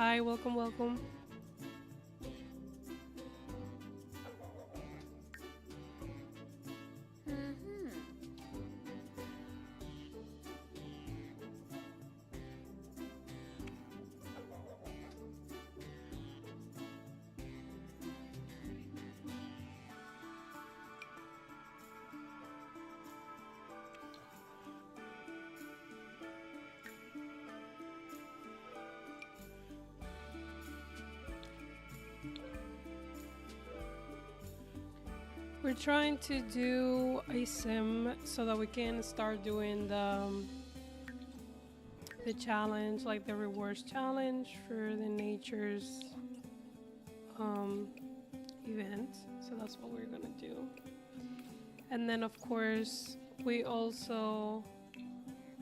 Hi, welcome, welcome. We're trying to do a sim so that we can start doing the challenge, like the rewards challenge for the nature's um, event. So that's what we're gonna do. And then of course we also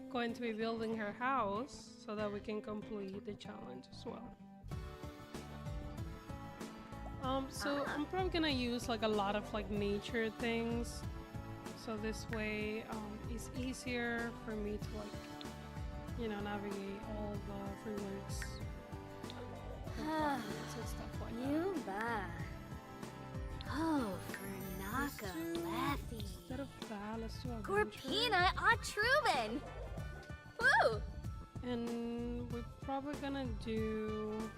going to be building her house so that we can complete the challenge as well. So I'm probably gonna use like a lot of like nature things, so this way it's easier for me to like navigate all the freeworks and stuff like that. Yuba. Oh, Fernaka Laffy. Instead of that, let's do adventure. Corpina Atruben. Woo! And we're probably gonna do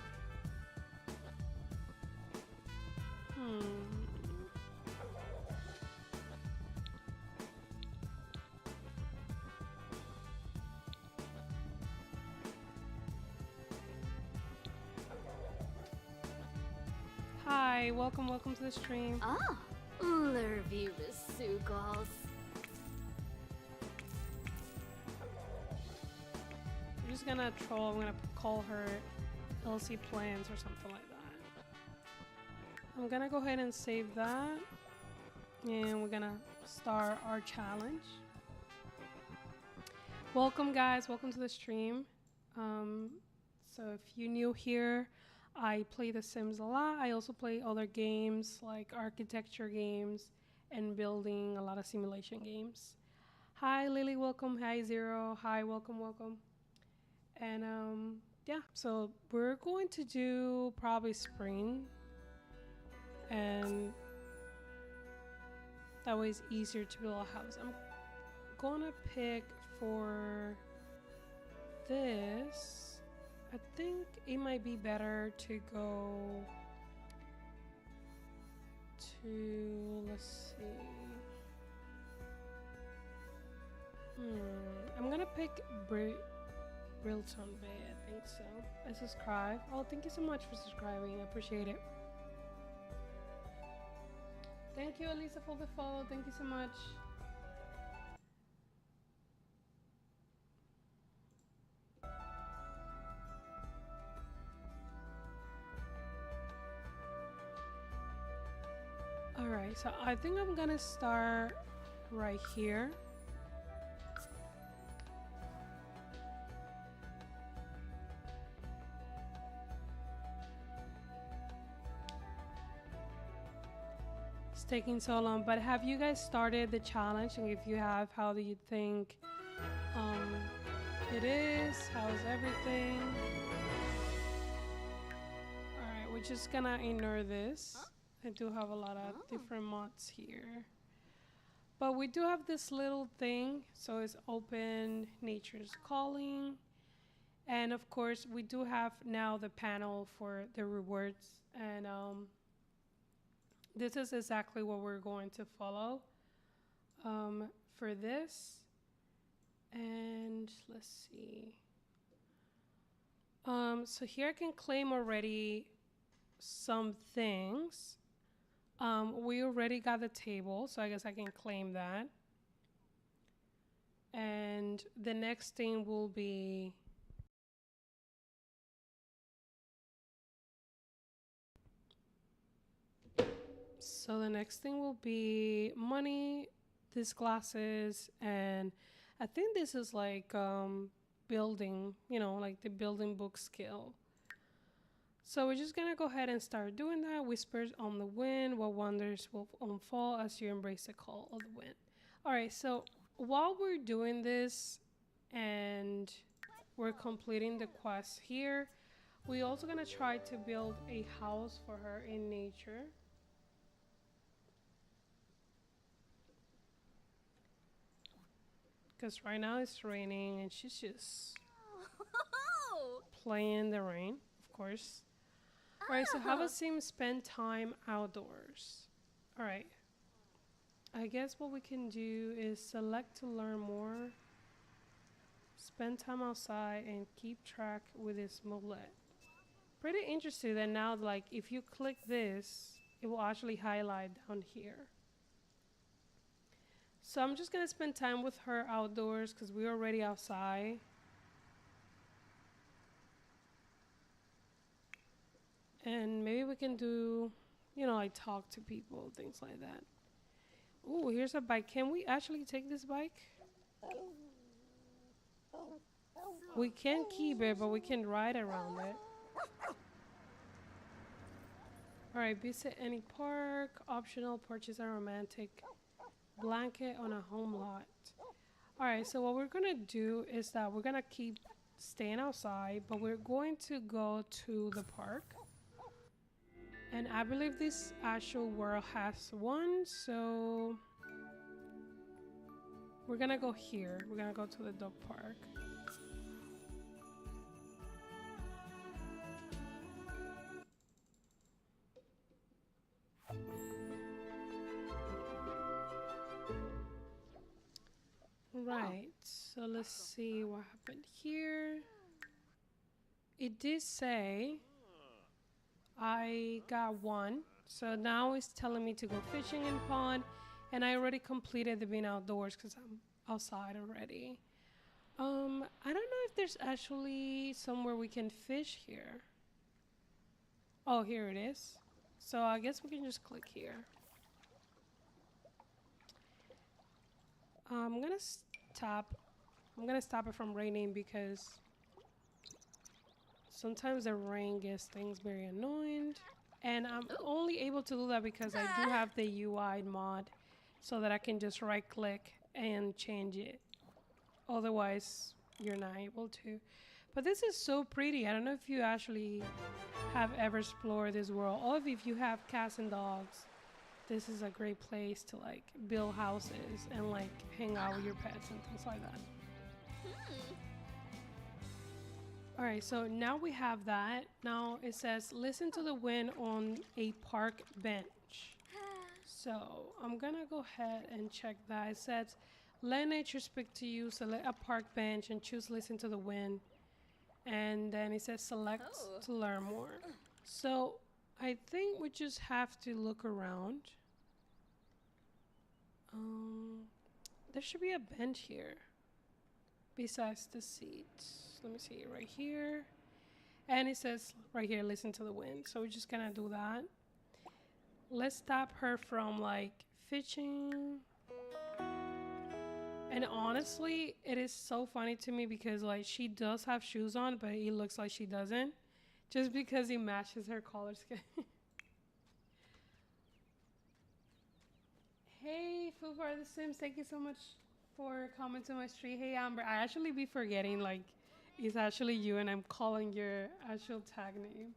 Hi, welcome to the stream. Ah, Lurvibus Sugals. I'm just gonna troll. I'm gonna call her Elsie Plans or something like that. I'm gonna go ahead and save that, and we're gonna start our challenge. Welcome, guys. Welcome to the stream. So if you're new here, I play The Sims a lot. I also play other games like architecture games and building, a lot of simulation games. Hi, Lily. Welcome. Hi, Zero. Hi, welcome. And yeah, so we're going to do probably spring, and that way it's easier to build a house. I'm gonna pick for this. I think it might be better to go to, let's see. I'm gonna pick Brilton Bay, I think so. I subscribe. Oh, thank you so much for subscribing. I appreciate it. Thank you, Elisa, for the follow. Thank you so much. Alright, so I think I'm gonna start right here. It's taking so long, but have you guys started the challenge? And if you have, how do you think it is? How's everything? Alright, we're just gonna ignore this. I do have a lot of different mods here. But we do have this little thing. So it's open, nature's calling. And of course, we do have now the panel for the rewards. And this is exactly what we're going to follow for this. And let's see. So here I can claim already some things. We already got the table, so I guess I can claim that. And the next thing will be money, these glasses, and I think this is like building, like the building book skill. So we're just gonna go ahead and start doing that. Whispers on the wind, what wonders will unfold as you embrace the call of the wind. All right, so while we're doing this and we're completing the quest here, We also gonna try to build a house for her in nature. Because right now it's raining and she's just playing in the rain, of course. Alright, so have a sim spend time outdoors. Alright. I guess what we can do is select to learn more. Spend time outside and keep track with this mullet. Pretty interesting that now, like, if you click this, it will actually highlight down here. So I'm just gonna spend time with her outdoors because we're already outside. And maybe we can do, you know, like talk to people, things like that. Ooh, here's a bike. Can we actually take this bike? We can keep it, but we can ride around it. Alright, visit any park. Optional, purchase a romantic blanket on a home lot. Alright, so what we're gonna do is that we're gonna keep staying outside, but we're going to go to the park. And I believe this actual world has one, so we're gonna go here. We're gonna go to the dog park. Right, so let's see what happened here. It did say I got one, so now it's telling me to go fishing in pond, and I already completed the being outdoors because I'm outside already. I don't know if there's actually somewhere we can fish here. Oh, here it is. So I guess we can just click here. I'm gonna stop it from raining because sometimes the rain gets things very annoying. And I'm only able to do that because I do have the UI mod so that I can just right click and change it. Otherwise, you're not able to. But this is so pretty. I don't know if you actually have ever explored this world. Or if you have cats and dogs, this is a great place to like build houses and like hang out with your pets and things like that. Alright, so now we have that. Now it says listen to the wind on a park bench. So I'm gonna go ahead and check that. It says let nature speak to you, select a park bench and choose listen to the wind. And then it says select to learn more. So I think we just have to look around. There should be a bench here besides the seats. Let me see right here. And it says right here, listen to the wind. So we're just gonna do that. Let's stop her from like fishing. And honestly, it is so funny to me because like she does have shoes on, but it looks like she doesn't. Just because it matches her color scheme. Hey, Foo for the Sims, thank you so much for coming to my stream. Hey, Amber, I actually be forgetting like it's actually you and I'm calling your actual tag name.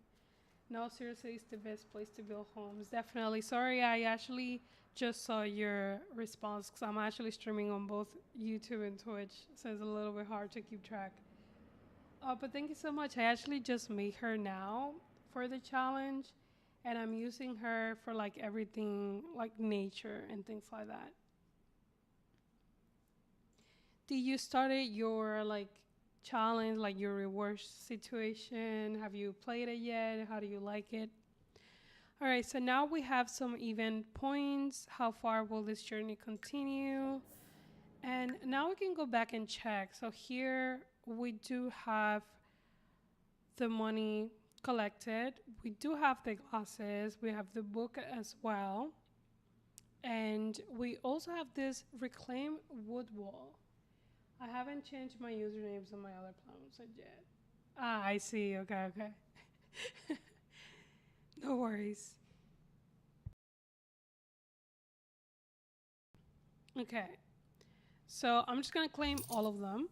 No, seriously, it's the best place to build homes. Definitely. Sorry, I actually just saw your response because I'm actually streaming on both YouTube and Twitch, so it's a little bit hard to keep track. But thank you so much. I actually just made her now for the challenge, and I'm using her for like everything like nature and things like that. Did you started your like challenge, like your reward situation? Have you played it yet? How do you like it? All right, so now we have some event points. How far will this journey continue? And now we can go back and check. So here we do have the money collected. We do have the glasses. We have the book as well. And we also have this reclaim wood wall. I haven't changed my usernames on my other platforms yet. Ah, I see. Okay, okay. No worries. Okay. So I'm just going to claim all of them.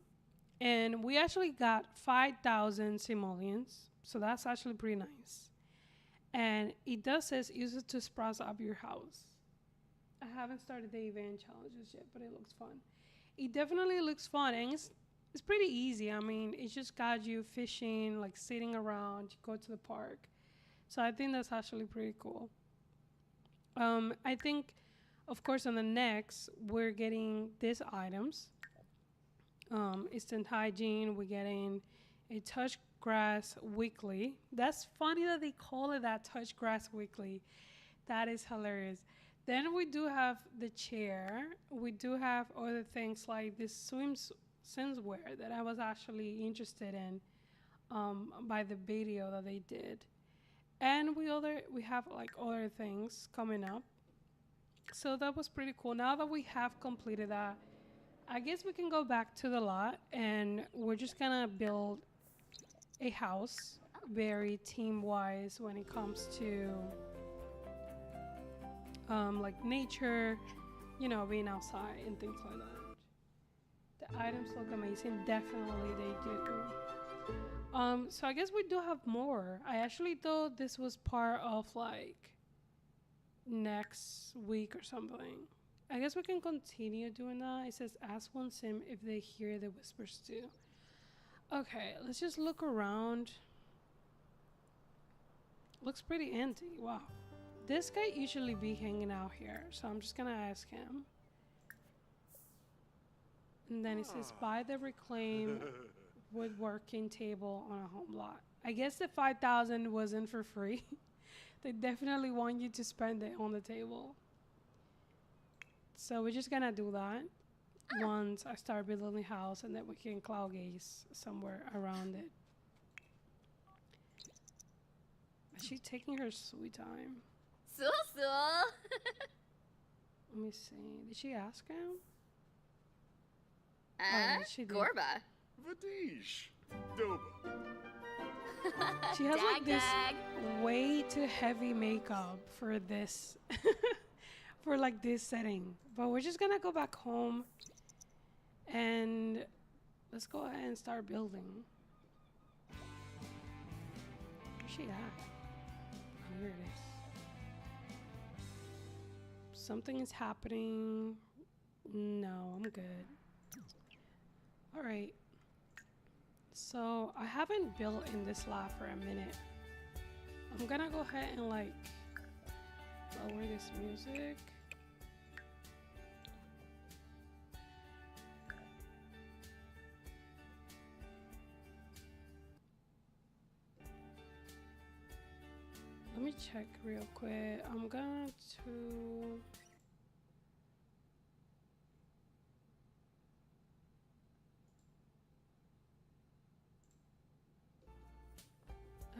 And we actually got 5,000 simoleons. So that's actually pretty nice. And it does says use it to spruce up your house. I haven't started the event challenges yet, but it looks fun. It definitely looks fun, and it's pretty easy. I mean, it just got you fishing, like sitting around, you go to the park. So I think that's actually pretty cool. I think, of course, on the next, we're getting these items. Instant hygiene, we're getting a touch grass weekly. That's funny that they call it that, touch grass weekly. That is hilarious. Then we do have the chair. We do have other things like this swimwear that I was actually interested in by the video that they did. And we have like other things coming up. So that was pretty cool. Now that we have completed that, I guess we can go back to the lot and we're just gonna build a house very team-wise when it comes to like nature, you know, being outside and things like that. The items look amazing. Definitely they do. So I guess we do have more. I actually thought this was part of like next week or something. I guess we can continue doing that. It says ask one sim if they hear the whispers too. Okay, let's just look around. Looks pretty empty. Wow. This guy usually be hanging out here, so I'm just gonna ask him. And then it says buy the reclaimed woodworking table on a home lot. I guess the 5,000 wasn't for free. They definitely want you to spend it on the table. So we're just gonna do that once I start building the house, and then we can cloud gaze somewhere around it. She's taking her sweet time. So. Let me see. Did she ask him? Yeah, she did. Gorba. Vadish. Doba. She has like this Dag. way too heavy makeup for this, for like this setting. But we're just gonna go back home and let's go ahead and start building. Where's she at? Oh, here it is. Something is happening. No, I'm good. All right. So I haven't built in this lab for a minute. I'm gonna go ahead and like lower this music. Let me check real quick. I'm going to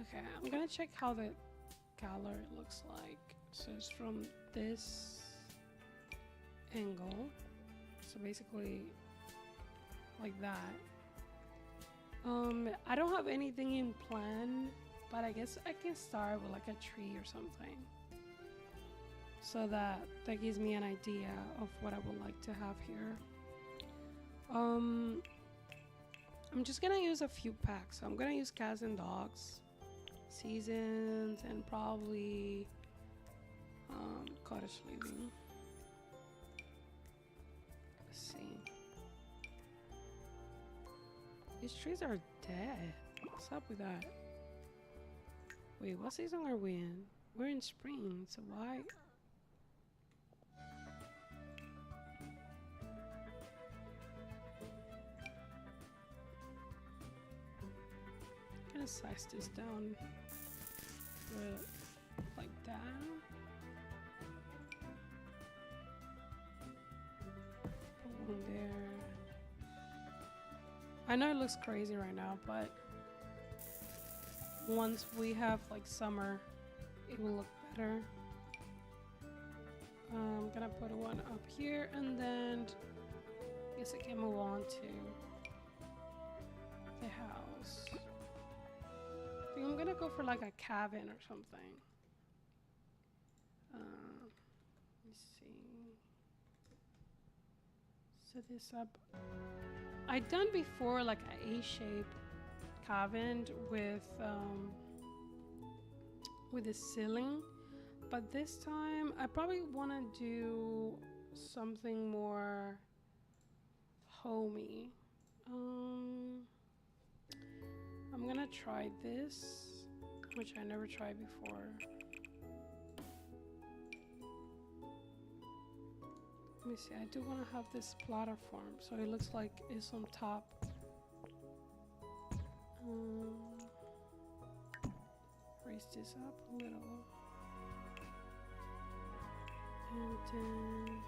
okay, I'm gonna check how the gallery looks like. So it's from this angle. So basically like that. I don't have anything in plan, but I guess I can start with like a tree or something. So that gives me an idea of what I would like to have here. I'm just gonna use a few packs. So I'm gonna use cats and dogs, seasons, and probably cottage living. Let's see. These trees are dead. What's up with that? Wait, what season are we in? We're in spring, so why? I'm gonna size this down like that. Put one there. I know it looks crazy right now, but once we have like summer, it will look better. I'm gonna put one up here, and then I guess I can move on to the house. I think I'm gonna go for like a cabin or something. Let me see. Set this up. I've done before like an A-shaped cabin with a ceiling, but this time I probably want to do something more homey. I'm gonna try this, which I never tried before. Let me see, I do want to have this platform so it looks like it's on top. Raise this up a little. And then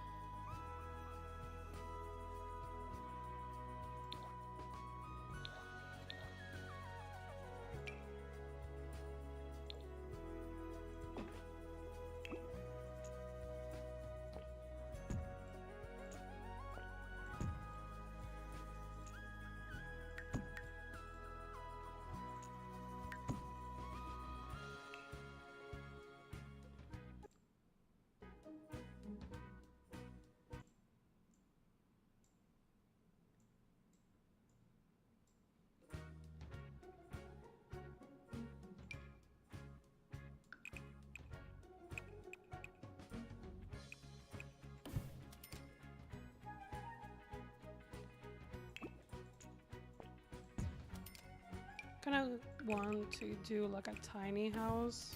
kind of want to do like a tiny house,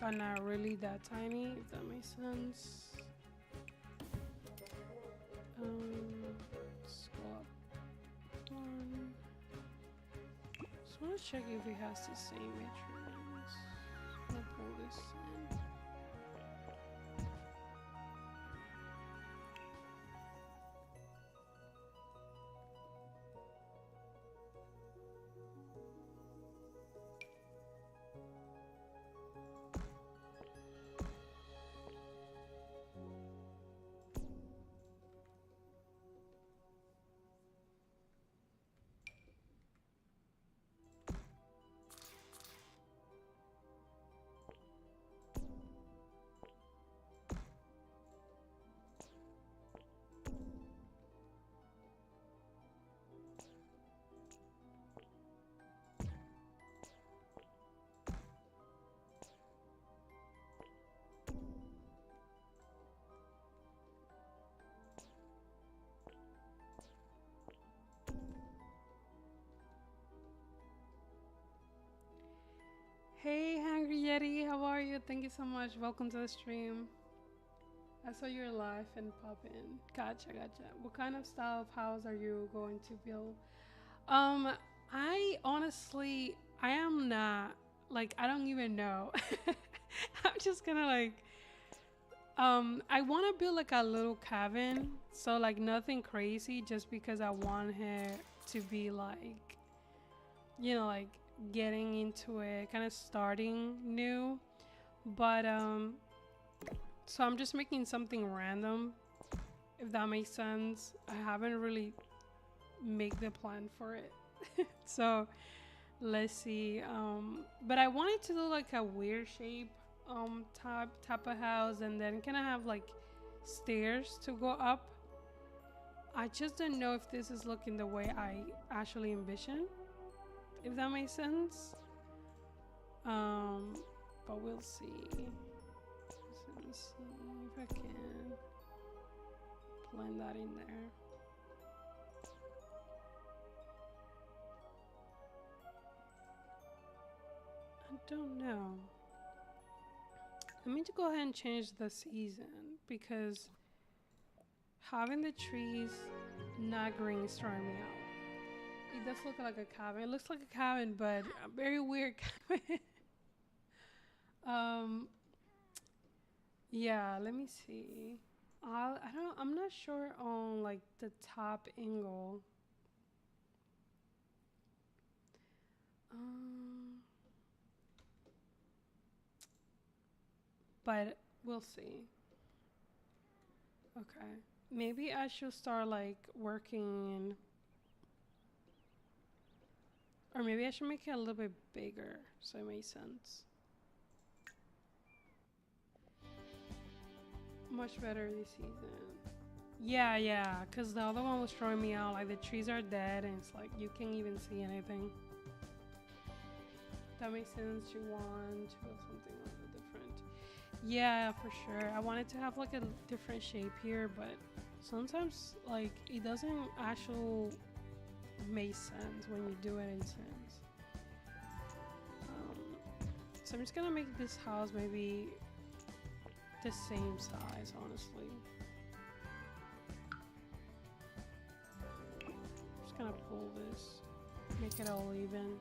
but not really that tiny, if that makes sense. Let's go up one. Just want to check if it has the same measurements. I'll pull this in. Hey, Hungry Yeti, how are you? Thank you so much. Welcome to the stream. I saw you're live and pop in. Gotcha. What kind of style of house are you going to build? I honestly, I am not, like, I don't even know. I'm just gonna like, I want to build like a little cabin. So like nothing crazy, just because I want her to be like, you know, like getting into it, kind of starting new. But so I'm just making something random, if that makes sense. I haven't really made the plan for it. So let's see. But I wanted to do like a weird shape type of house, and then kind of have like stairs to go up. I just don't know if this is looking the way I actually envision, if that makes sense. But we'll see. So let me see if I can blend that in there. I don't know. I need to go ahead and change the season, because having the trees not green is throwing me out. It does look like a cabin. It looks like a cabin, but a very weird cabin. Yeah, let me see. I'm not sure on like the top angle. But we'll see. Okay. Maybe I should start like working, or maybe I should make it a little bit bigger so it makes sense. Much better this season. Yeah, yeah, because the other one was throwing me out. Like the trees are dead, and it's like you can't even see anything. That makes sense. You want to have something a little different. Yeah, for sure. I wanted to have like a different shape here, but sometimes like it doesn't actually make sense when you do it in Sims. So I'm just gonna make this house maybe the same size, honestly. Just gonna pull this, make it all even.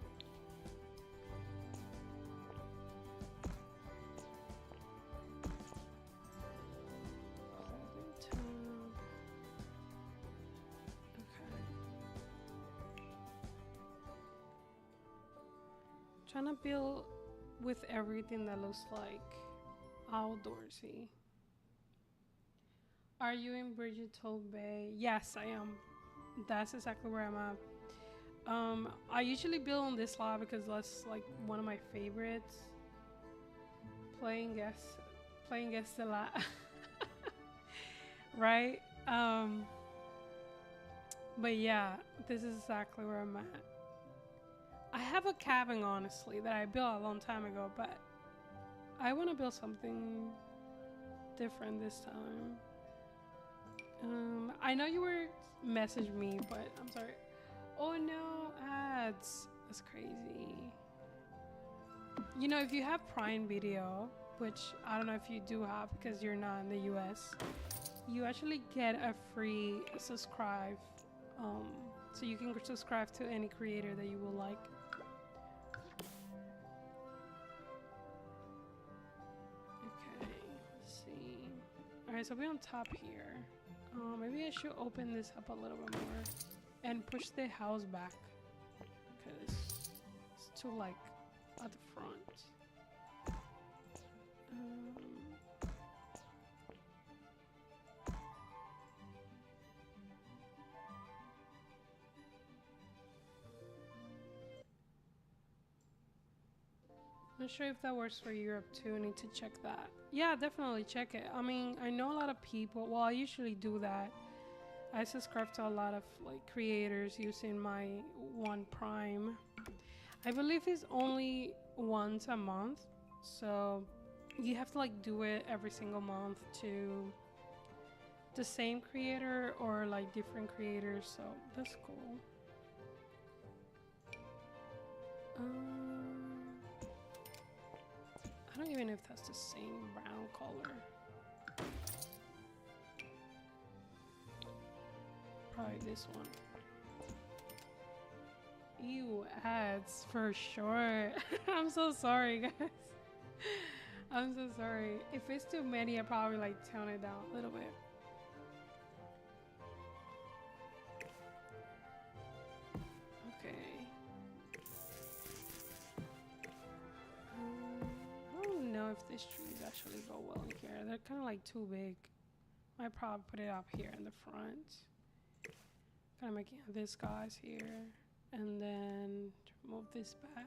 Trying to build with everything that looks like outdoorsy. Are you in Bridgetole Bay? Yes, I am. That's exactly where I'm at. I usually build on this lot because that's like one of my favorites. Playing guests a lot, right? But yeah, this is exactly where I'm at. I have a cabin, honestly, that I built a long time ago, but I want to build something different this time. I know you were messaging me, but I'm sorry. Oh no, ads. That's crazy. You know, if you have Prime Video, which I don't know if you do have because you're not in the US, you actually get a free subscribe. So you can subscribe to any creator that you will like. Alright, so we're on top here. Maybe I should open this up a little bit more and push the house back because it's too like at the front. Not sure if that works for Europe too. I need to check that. Yeah, definitely check it. I mean, I know a lot of people. Well, I usually do that. I subscribe to a lot of like creators using my One Prime. I believe it's only once a month, so you have to like do it every single month to the same creator or like different creators. So that's cool. I don't even know if that's the same brown color. Probably this one. Ew, ads for sure. I'm so sorry, guys. I'm so sorry. If it's too many, I probably like tone it down a little bit. Okay. I don't know if these trees actually go well in here. They're kind of like too big. Might probably put it up here in the front. Kind of making this guy's here. And then move this back.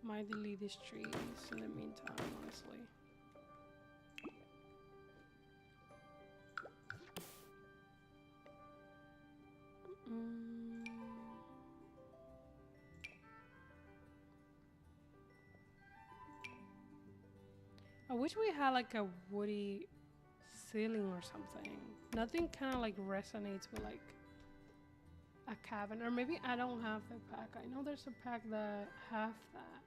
Might delete these trees in the meantime, honestly. I wish we had like a woody ceiling or something. Nothing kind of like resonates with like a cabin, or maybe I don't have the pack. I know there's a pack that have that.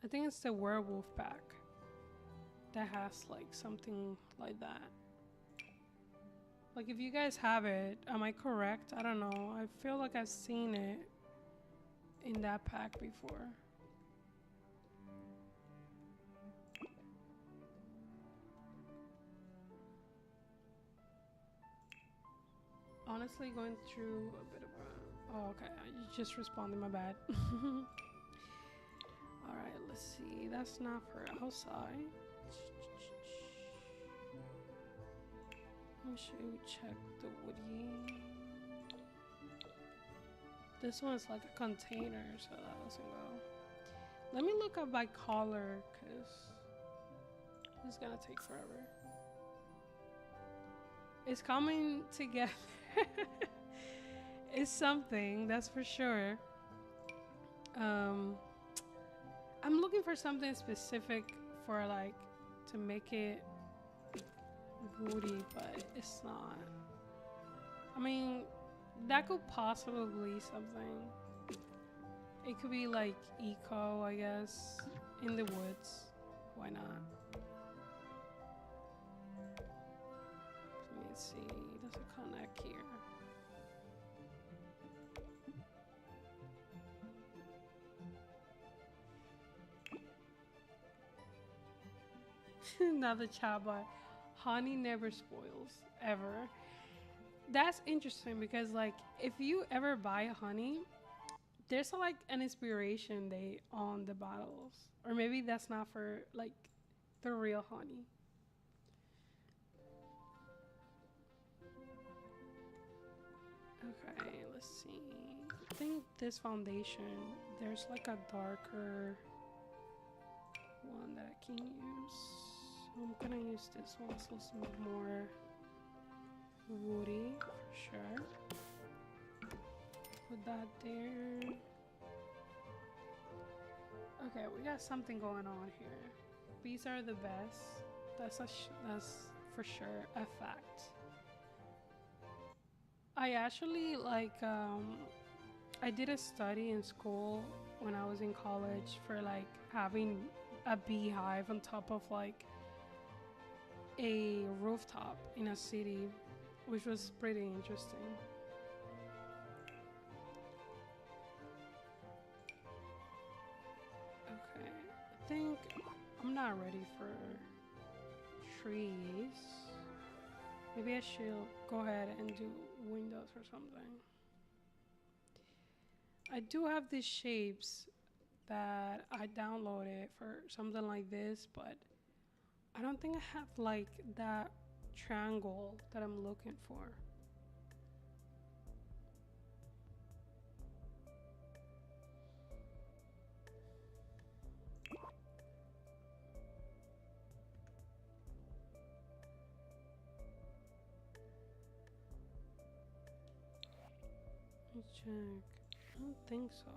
I think it's the werewolf pack that has like something like that. Like if you guys have it, am I correct? I don't know. I feel like I've seen it in that pack before. Honestly, going through a bit of a... Oh, okay. You just responded, my bad. Alright, let's see. That's not for outside. Make sure we check the woody. This one's like a container, so that doesn't go. Let me look up by color, because It's gonna take forever. It's coming together. It's something, that's for sure. I'm looking for something specific for like to make it woody, but it's not. I mean, that could possibly be something. It could be like eco, I guess, in the woods. Why not? Let me see. Does it connect here? Not the chat bar. Honey never spoils, ever. That's interesting because, like, if you ever buy honey, there's like an inspiration date on the bottles, or maybe that's not for like the real honey. Okay, let's see. I think this foundation, there's like a darker one that I can use. I'm gonna use this one, so it's more woody for sure. Put that there. Okay, we got something going on here. These are the best. That's for sure a fact. I actually I did a study in school when I was in college for like having a beehive on top of like a rooftop in a city, which was pretty interesting. Okay, I think I'm not ready for trees. Maybe I should go ahead and do windows or something. I do have these shapes that I downloaded for something like this, but I don't think I have like that triangle that I'm looking for. Let me check. I don't think so.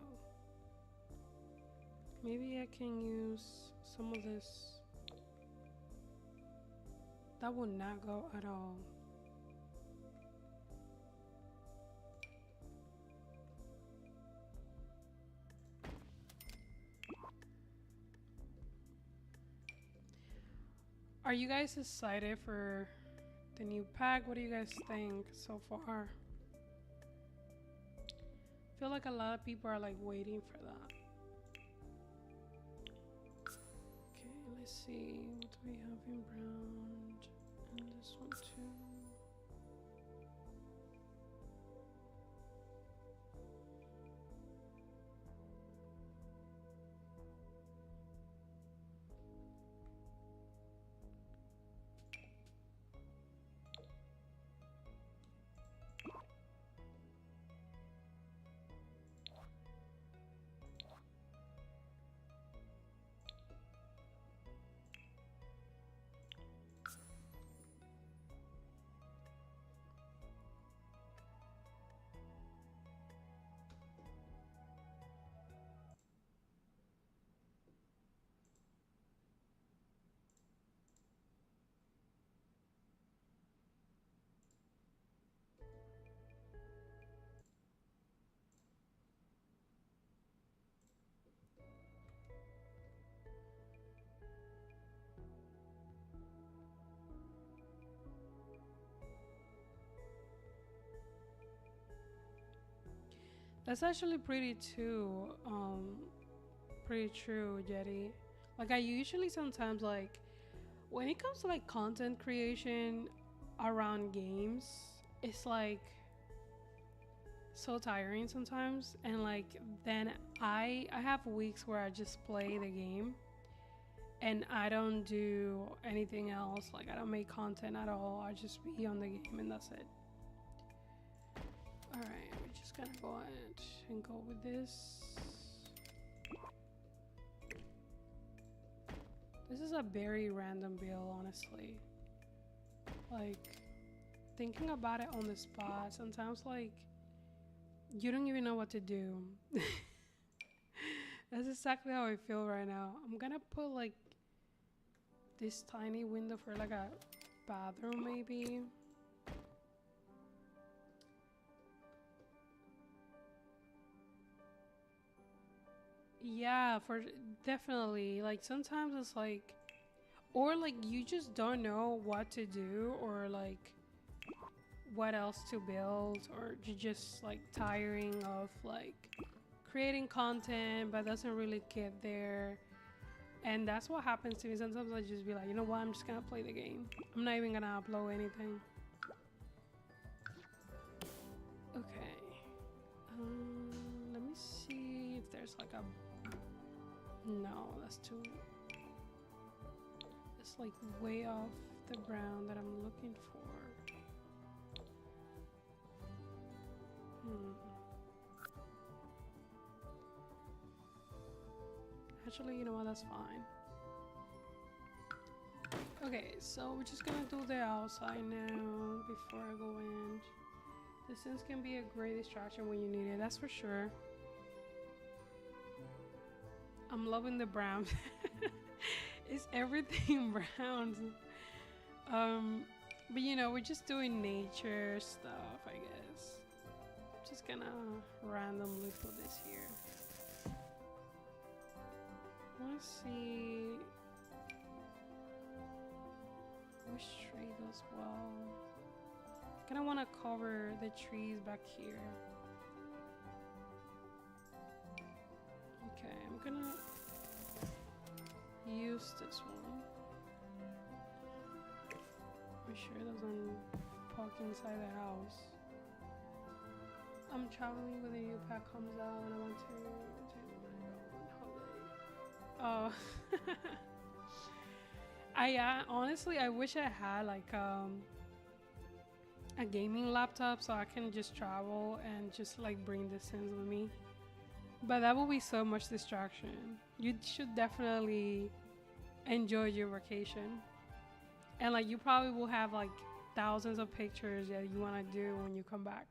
Maybe I can use some of this. That would not go at all. Are you guys excited for the new pack? What do you guys think so far? I feel like a lot of people are like waiting for that. Okay, let's see. What do we have in brown? And this one too. That's actually pretty too, pretty true, Jetty. Like I usually sometimes like, when it comes to like content creation around games, it's like so tiring sometimes, and like then I have weeks where I just play the game and I don't do anything else. Like I don't make content at all. I just be on the game and that's it. All right, we're just gonna go ahead and go with this. This is a very random build, honestly. Like, thinking about it on the spot, sometimes, like, you don't even know what to do. That's exactly how I feel right now. I'm gonna put, like, this tiny window for, like, a bathroom, maybe. Yeah, for definitely. Like, sometimes it's like, or like you just don't know what to do, or like what else to build, or you're just like tiring of like creating content but doesn't really get there. And that's what happens to me. Sometimes I just be like, you know what, I'm just gonna play the game. I'm not even gonna upload anything. Okay. Let me see if there's like a, no, that's too, it's like way off the brown that I'm looking for. Actually, you know what, that's fine. Okay, so we're just gonna do the outside now before I go in. The Sims can be a great distraction when you need it, that's for sure. I'm loving the brown. It's everything brown. But you know, we're just doing nature stuff, I guess. Just gonna randomly put this here. Let's see which tree goes well. I kinda wanna cover the trees back here. Okay, I'm gonna use this one. Make sure it doesn't poke inside the house. I'm traveling when the new pack comes out and I want to on holiday. Oh. I honestly, I wish I had like a gaming laptop so I can just travel and just like bring the Sims with me. But that would be so much distraction. You should definitely enjoy your vacation. And like you probably will have like thousands of pictures that you want to do when you come back.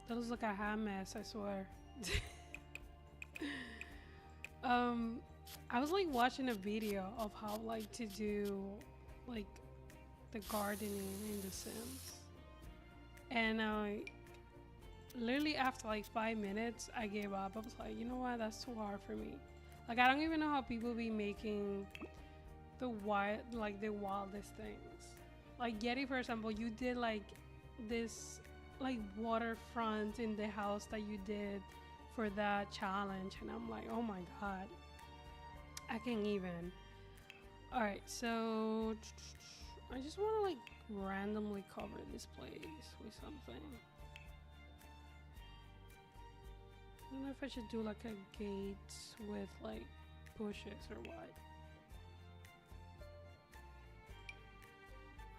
That looks like a hot mess, I swear. I was like watching a video of how like to do like the gardening in The Sims. And literally after like 5 minutes, I gave up. I was like, you know what? That's too hard for me. Like, I don't even know how people be making the wildest things. Like Yeti, for example, you did like this like waterfront in the house that you did for that challenge, and I'm like, oh my god, I can't even. All right, so I just want to like randomly cover this place with something. I don't know if I should do like a gate with like bushes or what.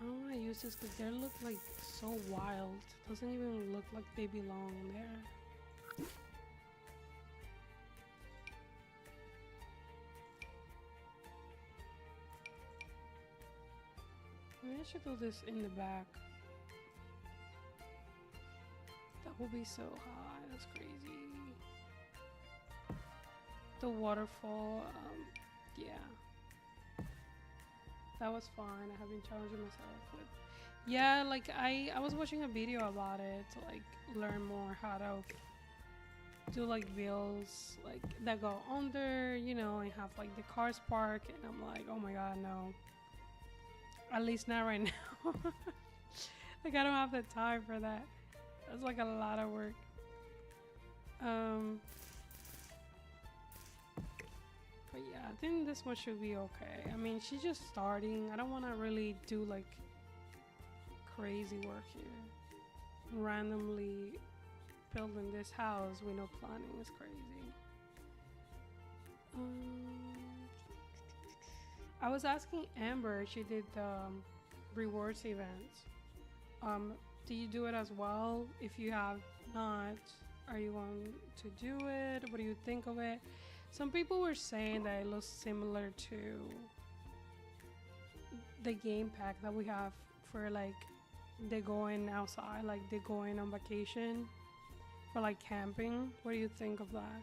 I don't want to use this because they look like so wild. It doesn't even look like they belong there. Maybe I should do this in the back. That would be so high. That's crazy. The waterfall, yeah. That was fun. I have been challenging myself with. Yeah, like I was watching a video about it to like learn more how to do like builds like that go under, you know, and have like the cars park, and I'm like, oh my god, no. At least not right now. Like I don't have the time for that. That's like a lot of work. But yeah, I think this one should be okay. I mean, she's just starting. I don't want to really do like crazy work here. Randomly building this house with no planning is crazy. I was asking Amber, she did the rewards events. Do you do it as well? If you have not, are you going to do it? What do you think of it? Some people were saying that it looks similar to the game pack that we have for like they going outside, like they going on vacation for like camping. What do you think of that?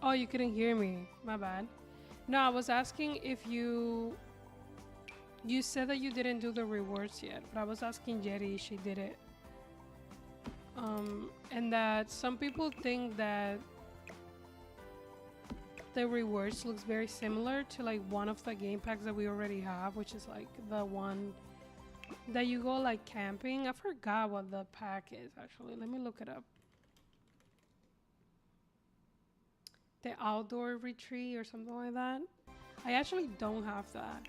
Oh, you couldn't hear me. My bad. No, I was asking if you said that you didn't do the rewards yet, but I was asking Jetty if she did it. And that some people think that the rewards looks very similar to like one of the game packs that we already have, which is like the one that you go like camping. I forgot what the pack is actually. Let me look it up. The outdoor retreat or something like that. I actually don't have that.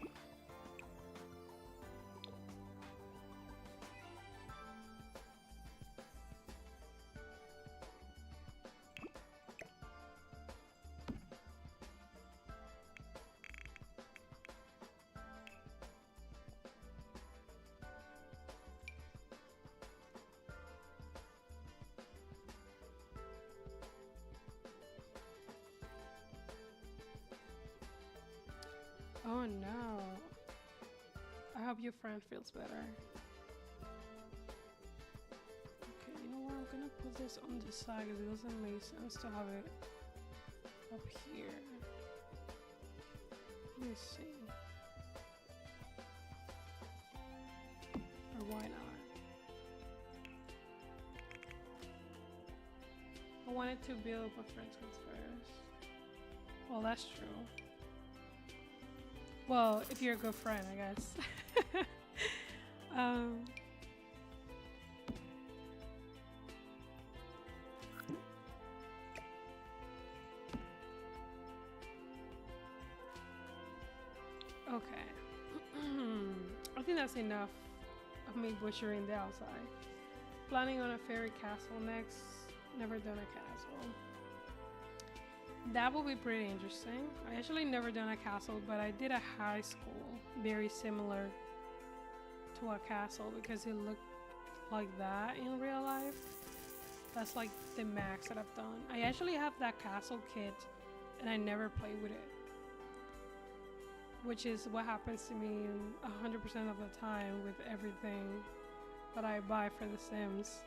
Oh no. I hope your friend feels better. Okay, you know what? I'm gonna put this on the side because it doesn't make sense to have it up here. Let me see. Or why not? I wanted to build my friends comes first. Well, that's true. Well, if you're a good friend, I guess. Okay. I think that's enough of me butchering the outside. Planning on a fairy castle next. Never done a castle. That will be pretty interesting. I actually never done a castle, but I did a high school very similar to a castle because it looked like that in real life. That's like the max that I've done. I actually have that castle kit and I never play with it, which is what happens to me 100% of the time with everything that I buy for The Sims.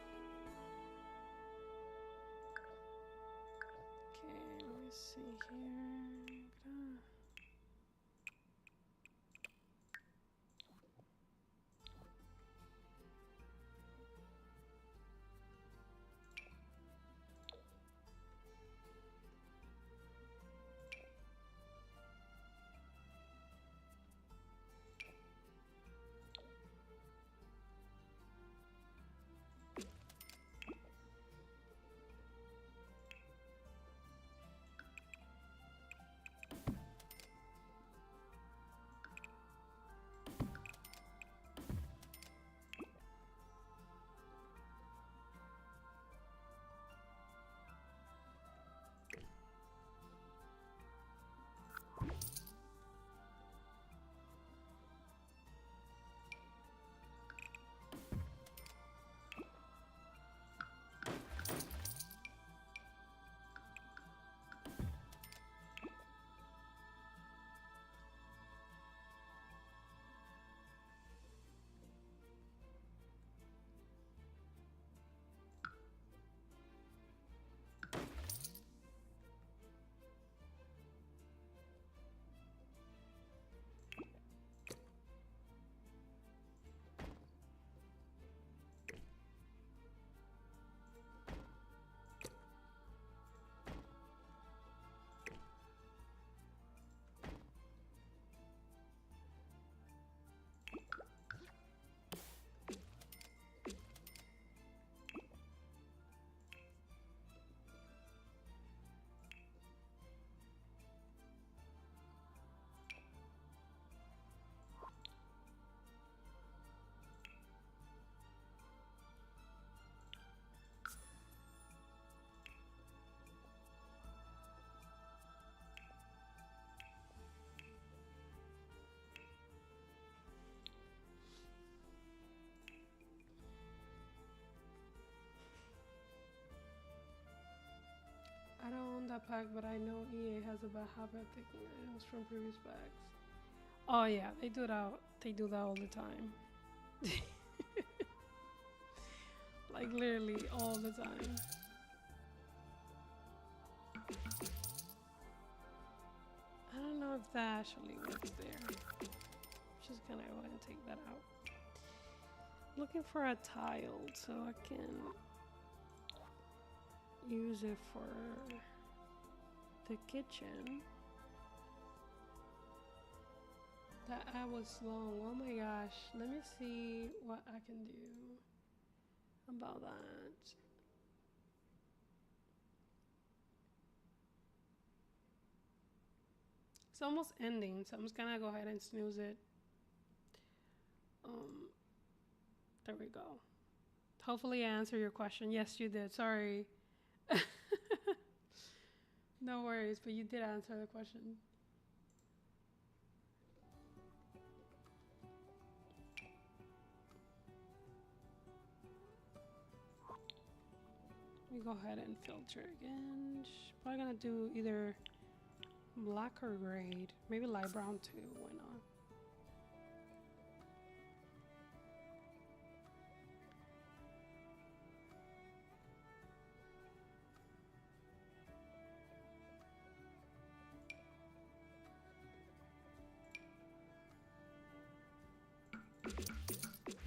Okay, let me see here. I don't own that pack, but I know EA has a bad habit of taking items from previous packs. Oh yeah, they do that. They do that all the time. Like literally all the time. I don't know if that actually works there. Just gonna go ahead and take that out. Looking for a tile so I can use it for the kitchen. That ad was long. Oh my gosh. Let me see what I can do about that. It's almost ending, so I'm just gonna go ahead and snooze it. There we go. Hopefully I answered your question. Yes, you did. Sorry. No worries, but you did answer the question. We go ahead and filter again. Probably gonna do either black or gray. Maybe light brown too. Why not?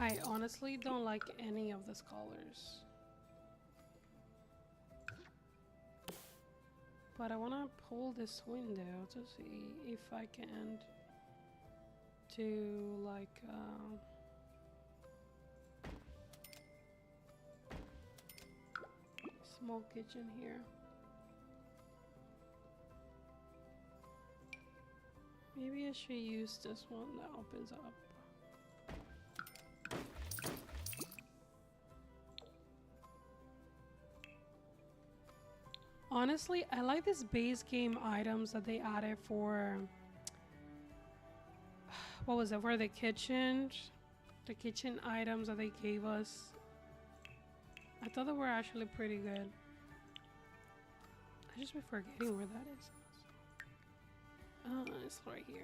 I honestly don't like any of these colors. But I want to pull this window to see if I can do like small kitchen here. Maybe I should use this one that opens up. Honestly, I like these base game items that they added for, what was it, for the kitchen items that they gave us. I thought they were actually pretty good. I just be forgetting where that is. Oh, it's right here.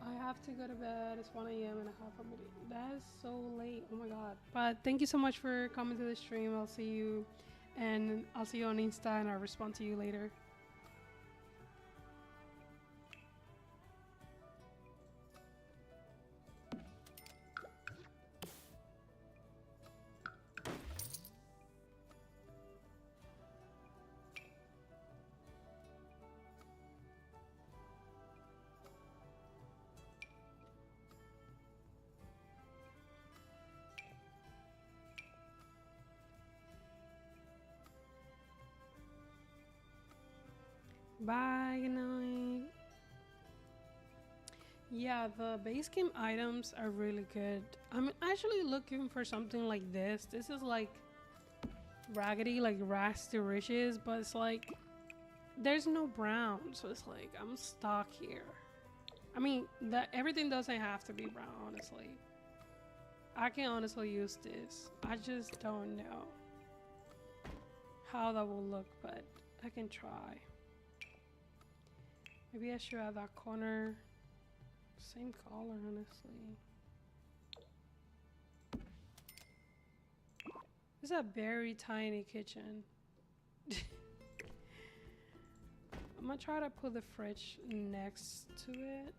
I have to go to bed. It's 1 a.m. and I have a meeting. That is so late. Oh my god. But thank you so much for coming to the stream. I'll see you on Insta and I'll respond to you later. Bye, good night. Yeah, the base game items are really good. I'm actually looking for something like this. This is like raggedy, like rags to riches, but it's like there's no brown, so it's like I'm stuck here. I mean, everything doesn't have to be brown, honestly. I can honestly use this. I just don't know how that will look, but I can try. Maybe I should add that corner. Same color, honestly. This is a very tiny kitchen. I'm gonna try to put the fridge next to it.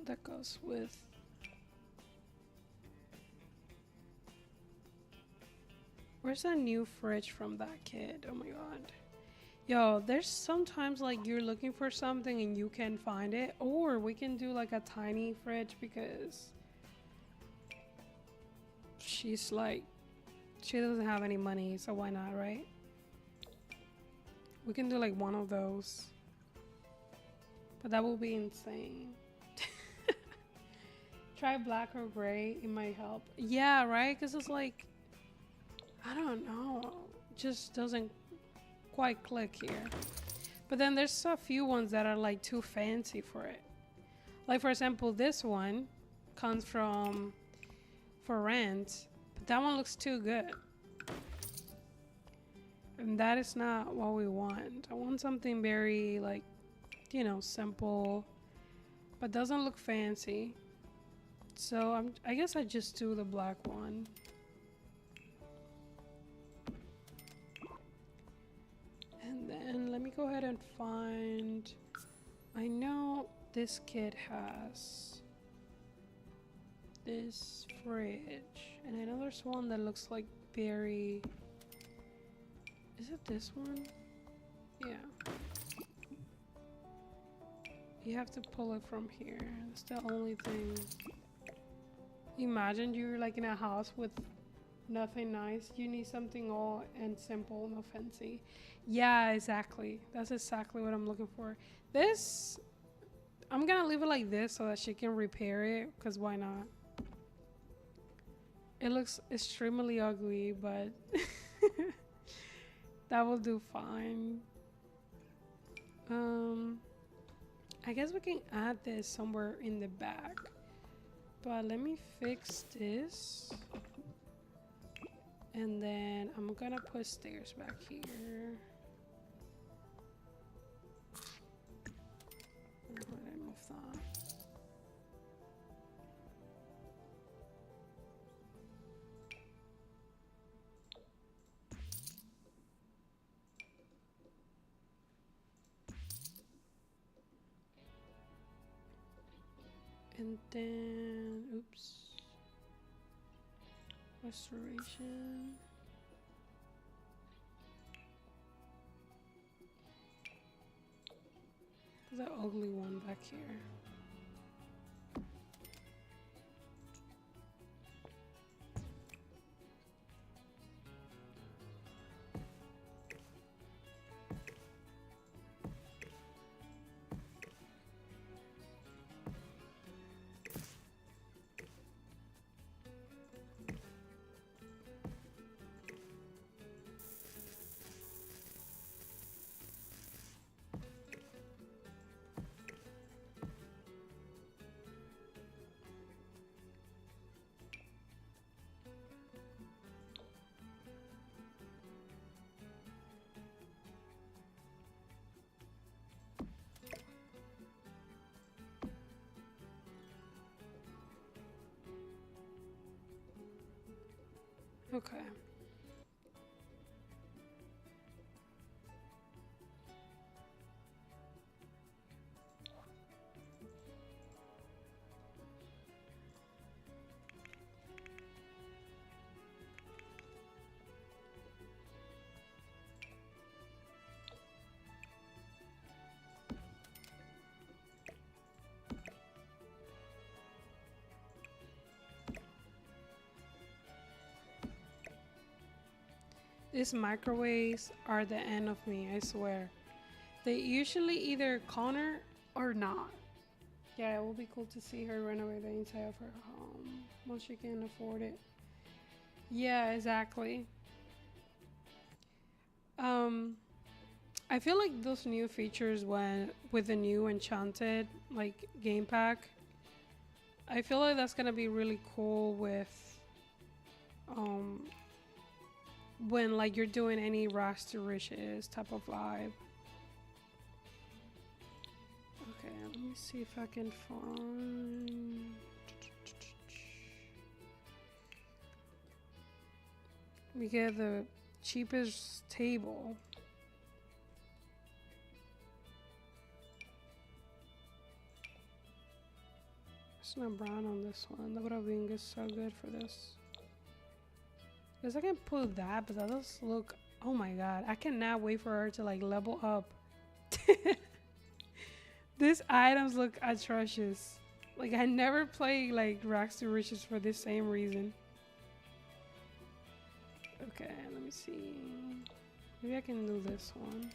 That goes with where's that new fridge from that kid? Oh my god. Yo, there's sometimes like you're looking for something and you can't find it, or we can do like a tiny fridge because she's like she doesn't have any money, so why not, right? We can do like one of those, but that will be insane. Try black or gray, it might help. Yeah, right? Because it's like, I don't know, just doesn't quite click here. But then there's a few ones that are like too fancy for it. Like for example, this one comes from For Rent, but that one looks too good. And that is not what we want. I want something very like, you know, simple, but doesn't look fancy. So I guess I just do the black one. And then let me go ahead and find, I know this kid has this fridge, and I know there's one that looks like very, is it this one? Yeah. You have to pull it from here. That's the only thing. Imagine you're like in a house with nothing nice. You need something all and simple, no fancy. Yeah, exactly. That's exactly what I'm looking for. This, I'm gonna leave it like this so that she can repair it, because why not? It looks extremely ugly, but that will do fine. I guess we can add this somewhere in the back. But let me fix this. And then I'm gonna put stairs back here. Where did I move that? And then, oops. Restoration. the ugly one back here. Okay. These microwaves are the end of me, I swear. They usually either corner or not. Yeah, it will be cool to see her renovate the inside of her home once she can afford it. Yeah, exactly. I feel like those new features when with the new Enchanted like game pack, I feel like that's gonna be really cool with um when like you're doing any rags to riches type of vibe. Okay, let me see if I can find. We get the cheapest table. It's not brown on this one. The Braving is so good for this. Because I can put that, but that does look. Oh my god, I cannot wait for her to like level up. These items look atrocious. Like I never play like Rags to Riches for this same reason. Okay, let me see. Maybe I can do this one.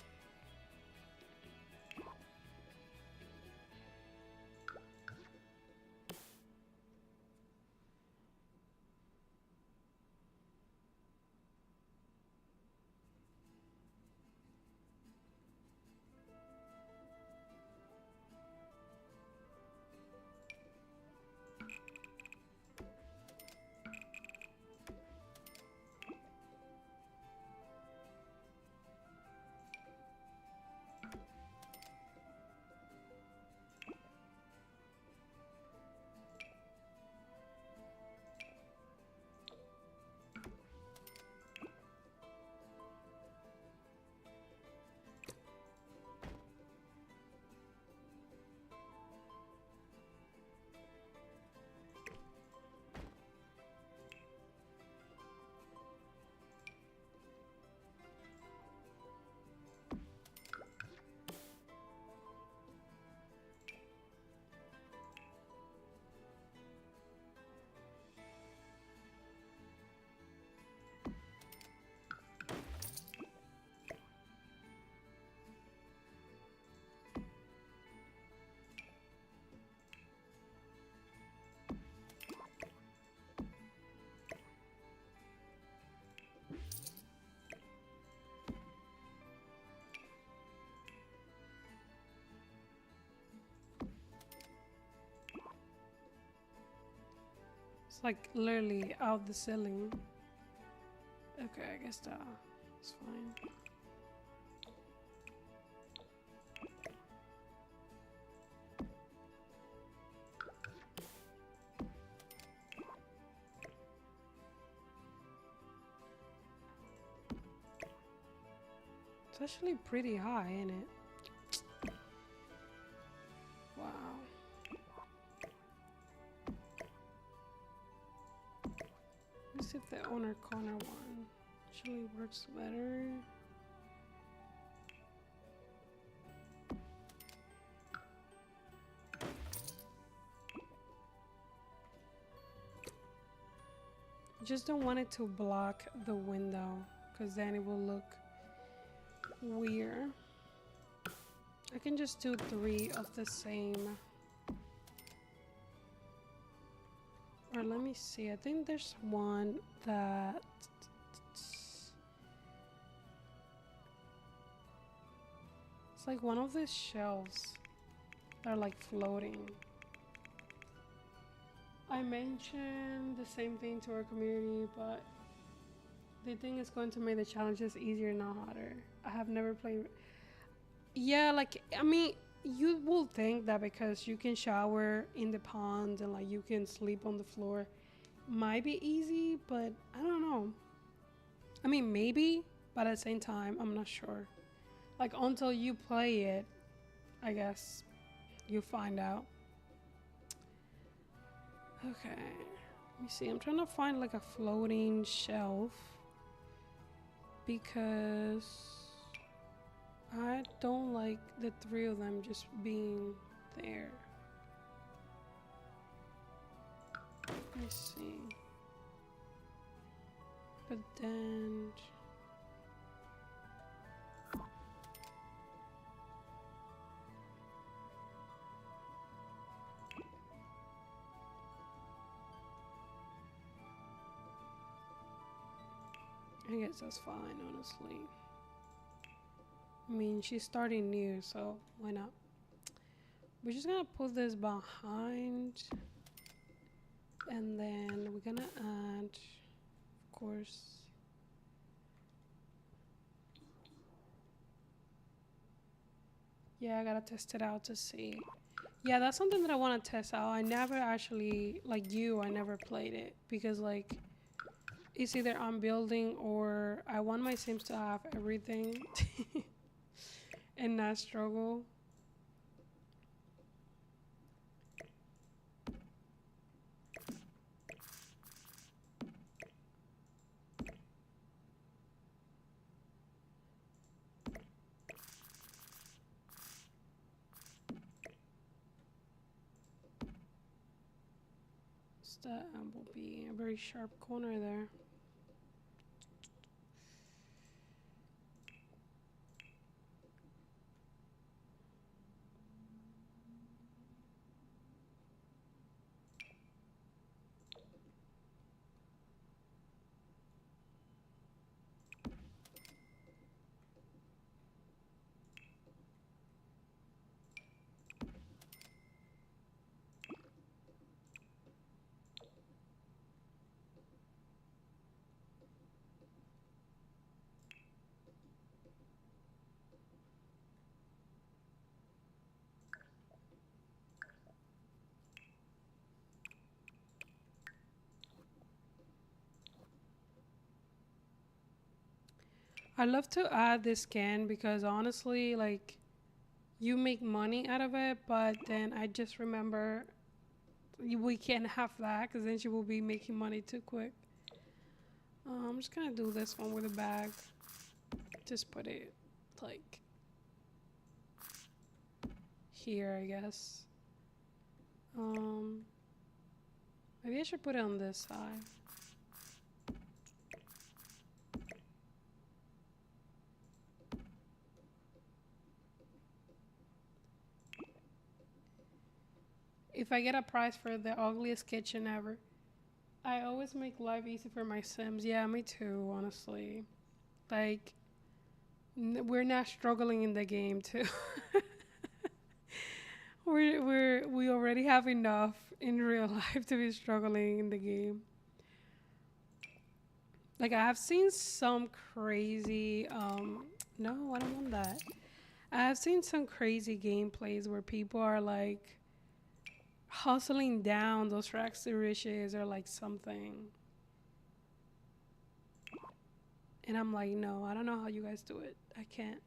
It's like literally out the ceiling. Okay, I guess that's fine. It's actually pretty high, isn't it? Wow. Let's see if the owner corner one actually works better. I just don't want it to block the window, because then it will look weird. I can just do 3 of the same. Or let me see, I think there's one that it's like one of these shelves that are like floating. I mentioned the same thing to our community, but they think it's going to make the challenges easier, not harder. I have never played. Yeah, like, I mean, you will think that because you can shower in the pond and like you can sleep on the floor, might be easy, but I don't know. I mean, maybe, but at the same time, I'm not sure. Like, until you play it, I guess you find out. Okay, let me see. I'm trying to find like a floating shelf because I don't like the 3 of them just being there. Let me see. But then I guess that's fine, honestly. I mean, she's starting new, so why not? We're just gonna put this behind, and then we're gonna add, of course, yeah, I gotta test it out to see. Yeah, that's something that I want to test out. I never actually, like you, I never played it because like it's either I'm building or I want my Sims to have everything and not struggle. That will be a very sharp corner there. I love to add this scan because honestly, like, you make money out of it, but then I just remember we can't have that because then she will be making money too quick. I'm just gonna do this one with a bag. Just put it like here, I guess. Maybe I should put it on this side. If I get a prize for the ugliest kitchen ever, I always make life easy for my Sims. Yeah, me too, honestly. Like, we're not struggling in the game too. We already have enough in real life to be struggling in the game. Like, I have seen some crazy no, I don't want that. I have seen some crazy gameplays where people are like hustling down those racks to riches or like something. And I'm like, no, I don't know how you guys do it. I can't.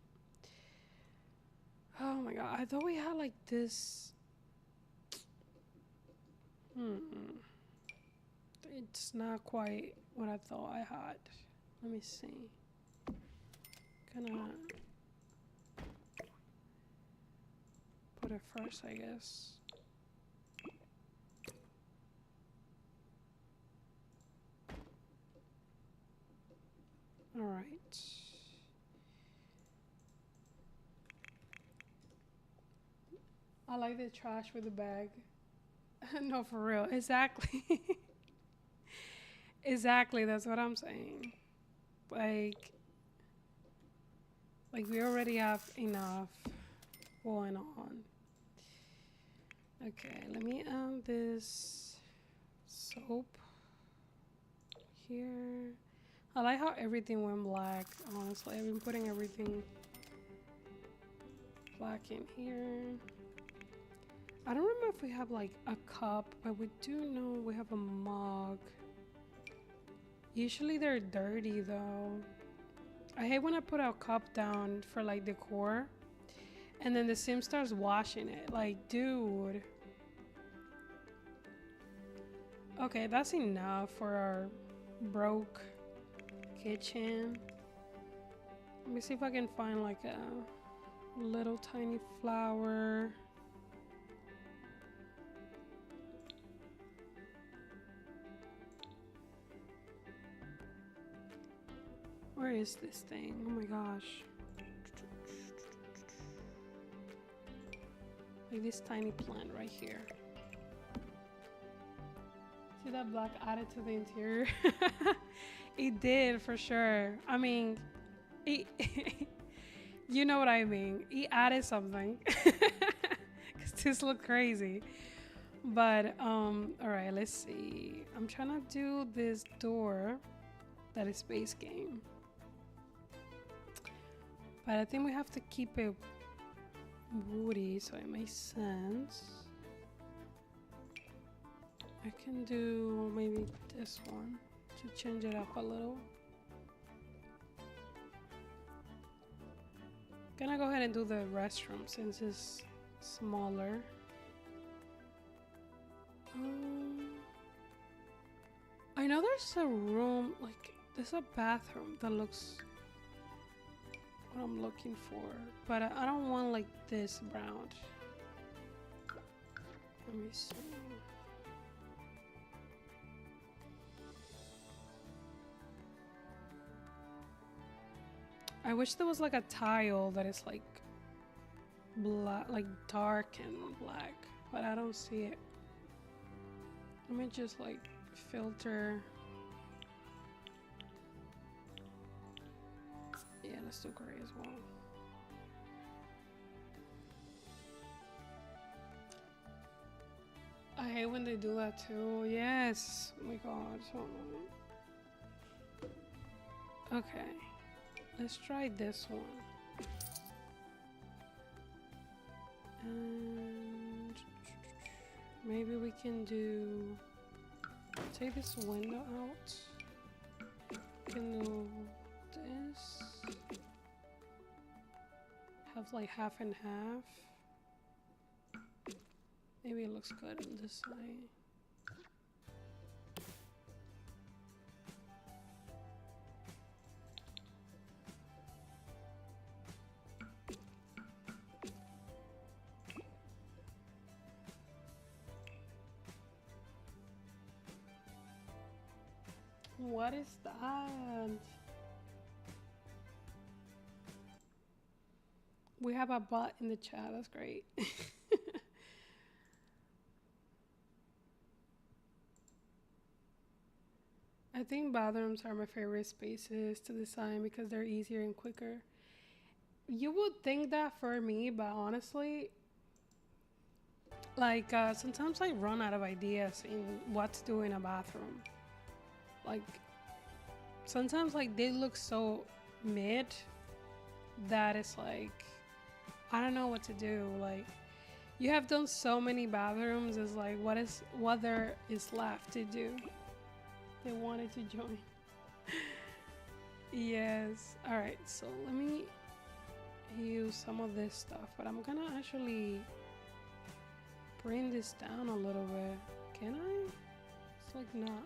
Oh my god, I thought we had like this. It's not quite what I thought I had. Let me see. Gonna put it first, I guess. All right. I like the trash with the bag. No, for real. Exactly. Exactly. That's what I'm saying. Like we already have enough going on. Okay, let me add this soap here. I like how everything went black, honestly. I've been putting everything black in here. I don't remember if we have like a cup, but we do know we have a mug. Usually they're dirty though. I hate when I put a cup down for like decor and then the sim starts washing it. Like, dude. Okay, that's enough for our broke kitchen. Let me see if I can find like a little tiny flower. Where is this thing? Oh my gosh. Like this tiny plant right here. See that black added to the interior? It did for sure. I mean, it you know what I mean. He added something. Cause this look crazy. But all right, let's see. I'm trying to do this door that is base game. But I think we have to keep it woody so it makes sense. I can do maybe this one to change it up a little. Gonna go ahead and do the restroom since it's smaller. I know there's a room, like there's a bathroom that looks what I'm looking for, but I don't want like this brown. Let me see. I wish there was like a tile that is like black, like dark and black, but I don't see it. Let me just like filter. Yeah, let's do gray as well. I hate when they do that too. Yes. Oh my god. Okay. Let's try this one. And maybe we can take this window out. We can do this. Have like half and half. Maybe it looks good on this side. What is that? We have a bot in the chat. That's great. I think bathrooms are my favorite spaces to design because they're easier and quicker. You would think that for me, but honestly, like sometimes I run out of ideas in what to do in a bathroom. Like sometimes like they look so mid that it's like I don't know what to do. Like you have done so many bathrooms, it's like what there is left to do. They wanted to join. Yes. All right, so let me use some of this stuff, but I'm gonna actually bring this down a little bit. Can I? It's like not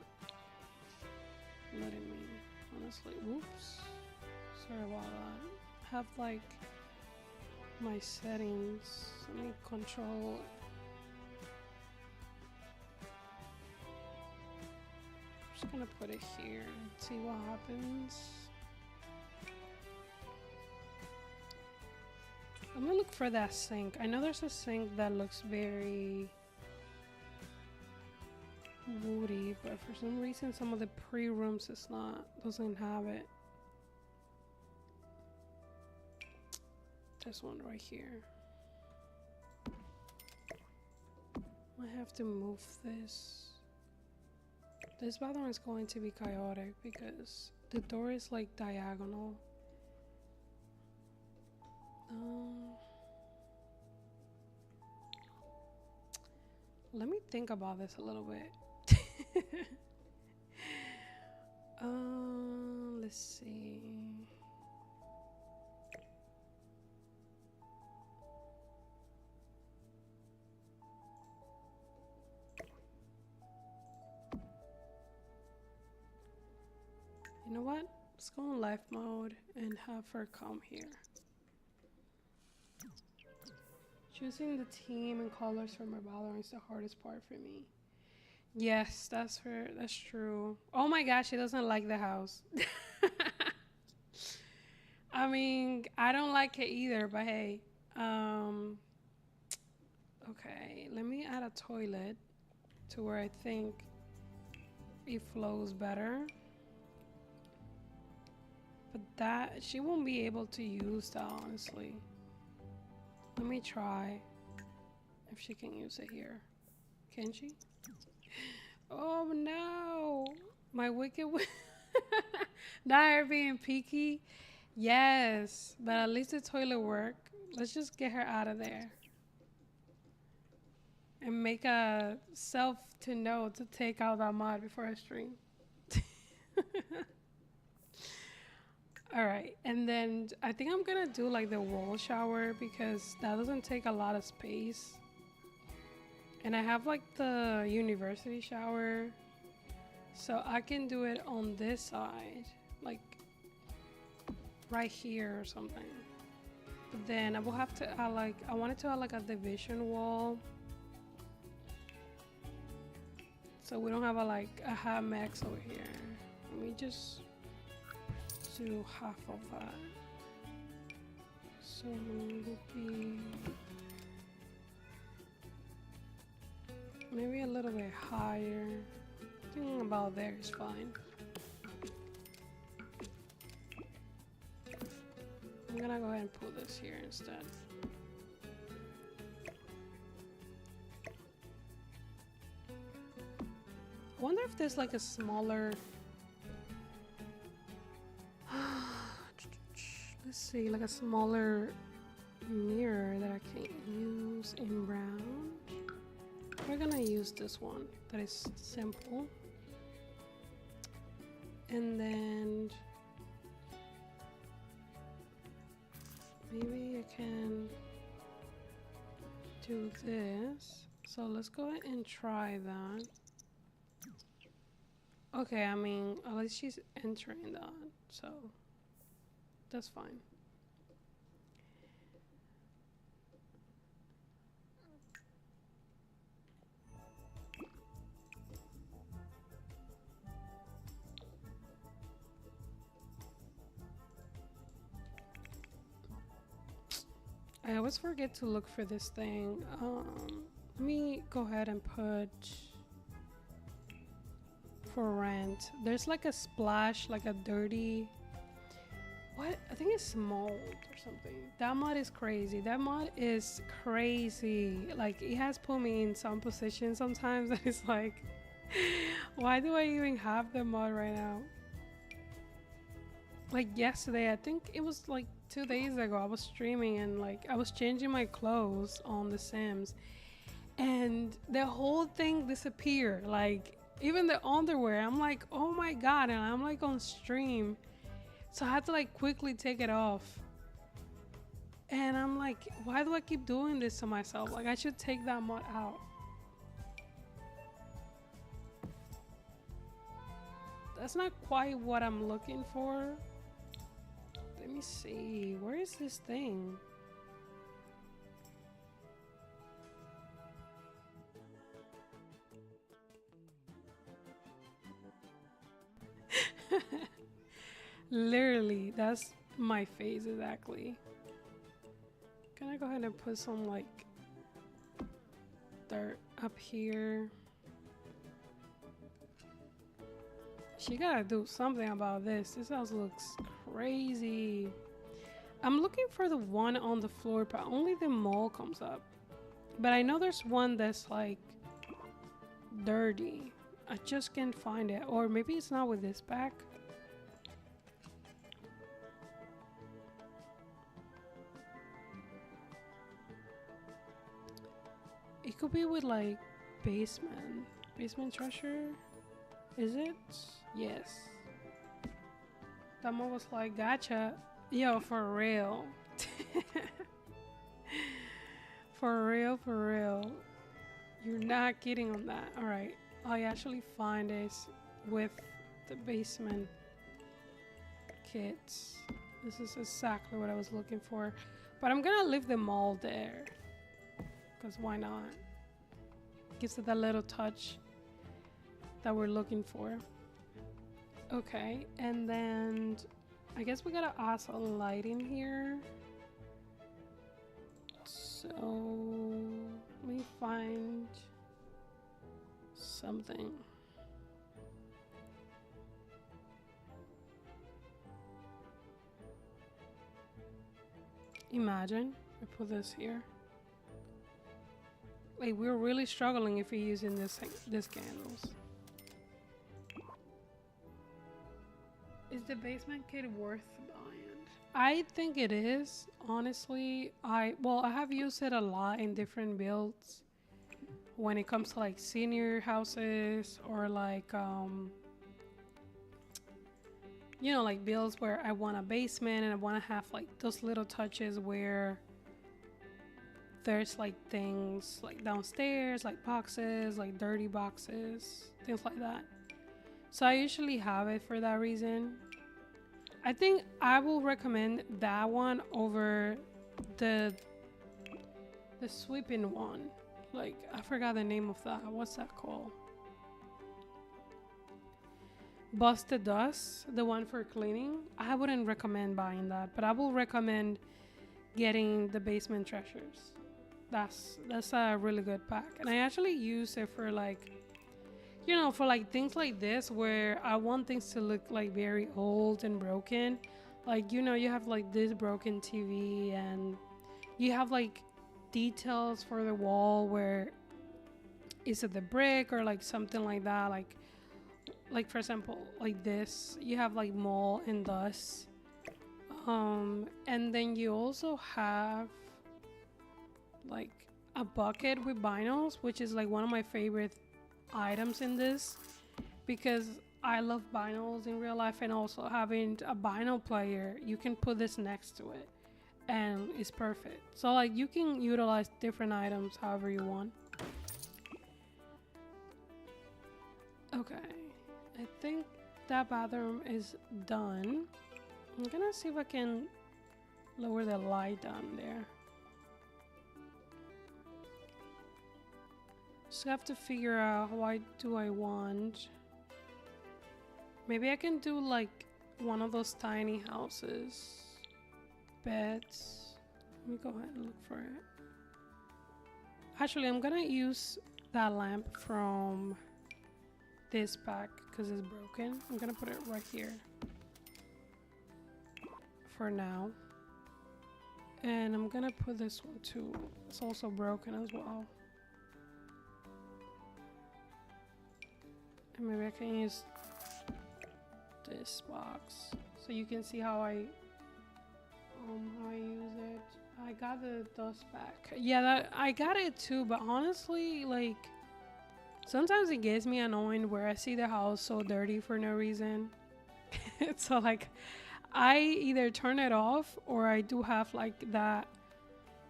letting me, honestly. Oops. Sorry about that. Have like my settings. Let me control. Just gonna put it here and see what happens. Let me look for that sink. I know there's a sink that looks very woody, but for some reason some of the pre-rooms doesn't have it. There's one right here. I have to move this. This bathroom is going to be chaotic because the door is like diagonal. Let me think about this a little bit. Let's see. You know what? Let's go in life mode and have her come here. Choosing the team and colors for my battler is the hardest part for me. Yes, that's true. Oh my gosh, she doesn't like the house. I mean, I don't like it either, but hey. Okay, let me add a toilet to where I think it flows better. But that, she won't be able to use that, honestly. Let me try if she can use it here. Can she? Oh no! My wicked not her being peaky. Yes, but at least the toilet worked. Let's just get her out of there. And make a self to know to take out that mod before I stream. Alright, and then I think I'm gonna do like the wall shower because that doesn't take a lot of space. And I have like the university shower, so I can do it on this side, like right here or something. But then I will have to add like, I wanted to add like a division wall. So we don't have a hot max over here. Let me just do half of that. So it will be maybe a little bit higher. Thinking about there is fine. I'm gonna go ahead and put this here instead. I wonder if there's like a smaller let's see, like a smaller mirror that I can use in brown. We're gonna use this one that is simple. And then maybe I can do this. So let's go ahead and try that. Okay, I mean, at least she's entering that, so that's fine. I always forget to look for this thing. Let me go ahead and put for rent. There's like a splash, like a dirty, what? I think it's mold or something. That mod is crazy. That mod is crazy. Like, it has put me in some positions sometimes that it's like, why do I even have the mod right now? Like yesterday, I think it was like 2 days ago, I was streaming and like I was changing my clothes on The Sims and the whole thing disappeared. Like even the underwear, I'm like, oh my god, and I'm like on stream, so I had to like quickly take it off. And I'm like, why do I keep doing this to myself? Like, I should take that mod out. That's not quite what I'm looking for. Let me see, where is this thing? Literally, that's my face exactly. Can I go ahead and put some like dirt up here? She gotta do something about this. This house looks crazy. I'm looking for the one on the floor, but only the mole comes up. But I know there's one that's like dirty. I just can't find it. Or maybe it's not with this back. It could be with like basement. Basement treasure? Is it? Yes. That one was like, gotcha. Yo, for real. For real, for real. You're not kidding on that. Alright. I actually find this with the basement kits. This is exactly what I was looking for. But I'm gonna leave them all there. Because why not? Gives it that little touch that we're looking for. Okay, and then I guess we gotta add some light in here. So let me find something. Imagine I put this here. Like, we're really struggling if you're using this candles. Is the basement kit worth buying? I think it is, honestly. I have used it a lot in different builds when it comes to like senior houses or like you know, like builds where I want a basement and I want to have like those little touches where there's like things like downstairs, like boxes, like dirty boxes, things like that. So I usually have it for that reason. I think I will recommend that one over the sweeping one. Like, I forgot the name of that. What's that called? Busted Dust, the one for cleaning. I wouldn't recommend buying that, but I will recommend getting the basement treasures. That's a really good pack, and I actually use it for like, you know, for like things like this where I want things to look like very old and broken. Like, you know, you have like this broken TV and you have like details for the wall where is it the brick or like something like that. Like for example, like this, you have like mold and dust. And then you also have like a bucket with vinyls, which is like one of my favorite items in this because I love vinyls in real life, and also having a vinyl player, you can put this next to it and it's perfect. So like you can utilize different items however you want. Okay, I think that bathroom is done. I'm gonna see if I can lower the light down there. Just have to figure out what do I want. Maybe I can do like one of those tiny houses. Beds. Let me go ahead and look for it. Actually, I'm gonna use that lamp from this pack because it's broken. I'm gonna put it right here for now. And I'm gonna put this one too. It's also broken as well. And maybe I can use this box so you can see how I use it. I got the dust back. Yeah, I got it too, but honestly, like sometimes it gets me annoying where I see the house so dirty for no reason. So like I either turn it off or I do have like that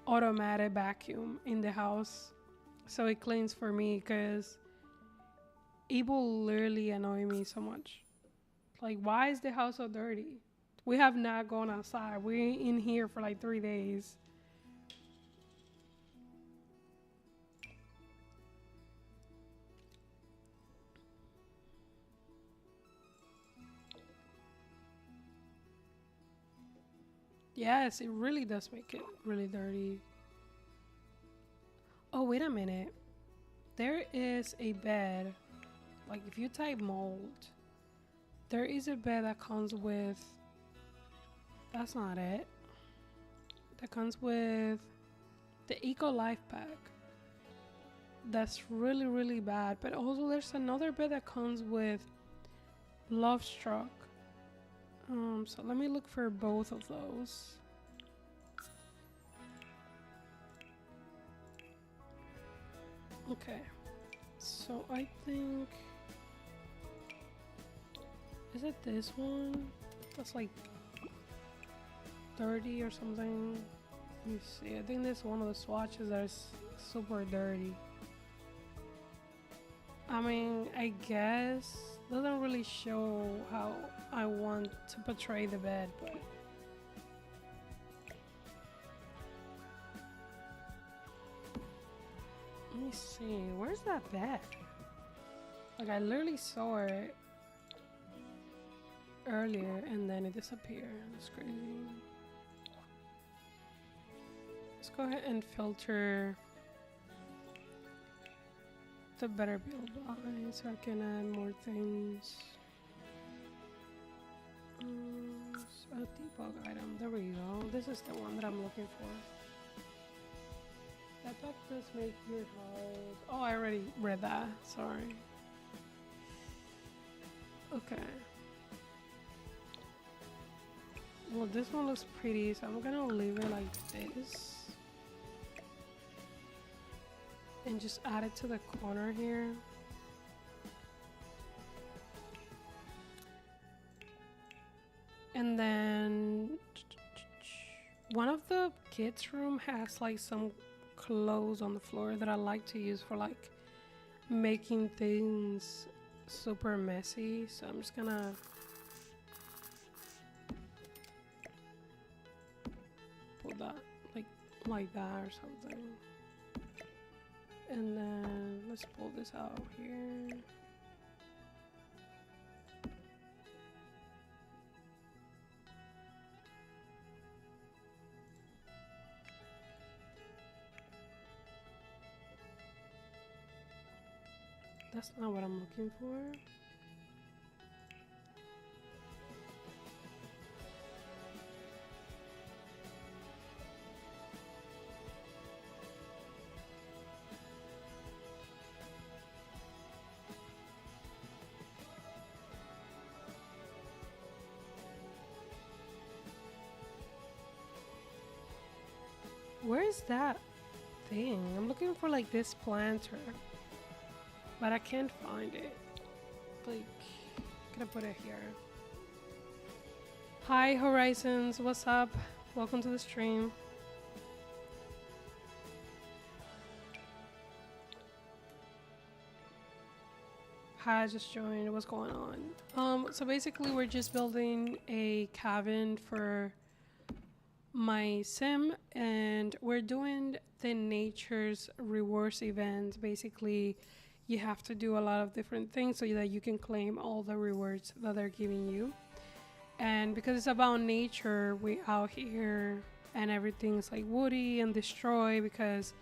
automatic vacuum in the house so it cleans for me, because it will literally annoy me so much. Like, why is the house so dirty? We have not gone outside. We're in here for like 3 days. Yes, it really does make it really dirty. Oh, wait a minute. There is a bed. Like, if you type mold, there is a bed that comes with... That's not it. That comes with the Eco Life Pack. That's really, really bad. But also there's another bed that comes with Love Struck. So let me look for both of those. Okay. So I think... Is it this one? That's like 30 or something. Let me see. I think this one of the swatches that is super dirty. I mean, I guess doesn't really show how I want to portray the bed, but let me see. Where's that bed? Like, I literally saw it earlier and then it disappeared. That's crazy. Let's go ahead and filter the better build by so I can add more things. A debug item. There we go. This is the one that I'm looking for. That pack does make your house. Oh, I already read that. Sorry. Okay. Well, this one looks pretty, so I'm gonna leave it like this. And just add it to the corner here. And then one of the kids' room has like some clothes on the floor that I like to use for like making things super messy. So I'm just gonna put that like that or something. And then let's pull this out here. That's not what I'm looking for. Where is that thing? I'm looking for like this planter, but I can't find it. Like, gonna put it here. Hi Horizons, what's up? Welcome to the stream. Hi, I just joined. What's going on? So basically we're just building a cabin for my sim, and we're doing the nature's rewards event. Basically, you have to do a lot of different things so that you can claim all the rewards that they're giving you. And because it's about nature, we out here and everything's like woody and destroy because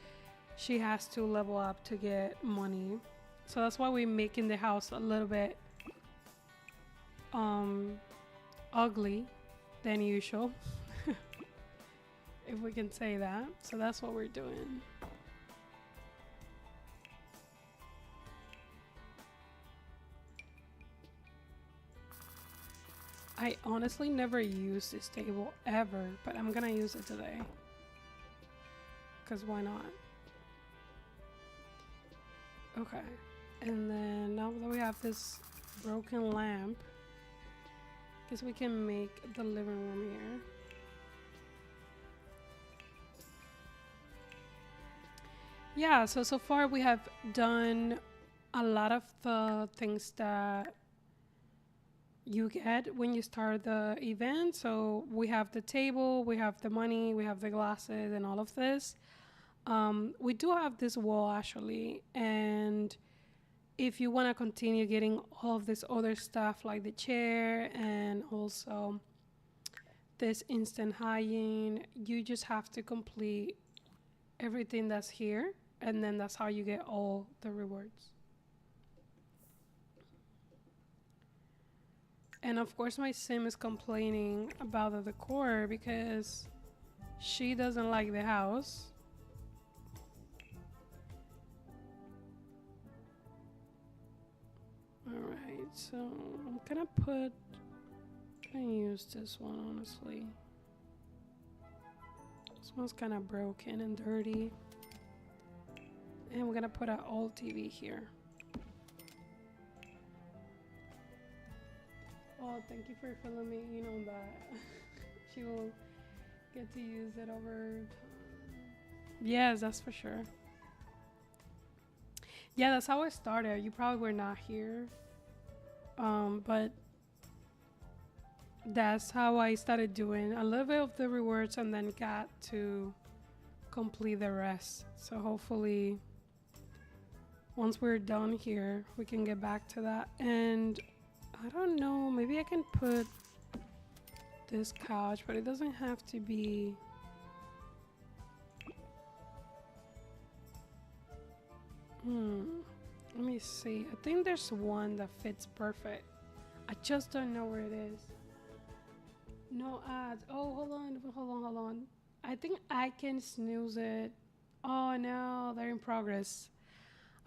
she has to level up to get money. So that's why we're making the house a little bit ugly than usual. If we can say that. So that's what we're doing. I honestly never used this table ever, but I'm gonna use it today. Cause why not? Okay. And then now that we have this broken lamp, guess we can make the living room here. Yeah, so far we have done a lot of the things that you get when you start the event. So we have the table, we have the money, we have the glasses and all of this. We do have this wall actually, and if you want to continue getting all of this other stuff like the chair and also this instant high-end. You just have to complete everything that's here, and then that's how you get all the rewards. And of course my sim is complaining about the decor because she doesn't like the house. Alright, so I'm gonna use this one, honestly. This one's kind of broken and dirty. And we're gonna put an old TV here. Oh, thank you for filling me. You know that she will get to use it over time. Yes, that's for sure. Yeah, that's how it started. You probably were not here. But that's how I started doing a little bit of the rewards and then got to complete the rest. So hopefully once we're done here, we can get back to that. And I don't know, maybe I can put this couch, but it doesn't have to be. Let me see. I think there's one that fits perfect. I just don't know where it is. No ads. Oh, hold on. I think I can snooze it. Oh no, they're in progress.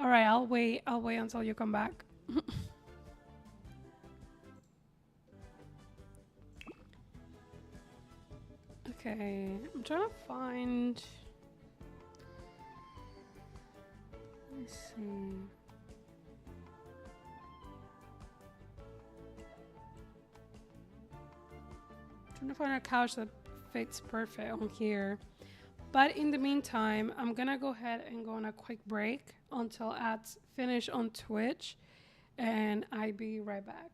All right, I'll wait until you come back. Okay, I'm trying to find. Let's see. Trying to find a couch that fits perfect on here. But in the meantime, I'm gonna go ahead and go on a quick break until ads finish on Twitch, and I'll be right back.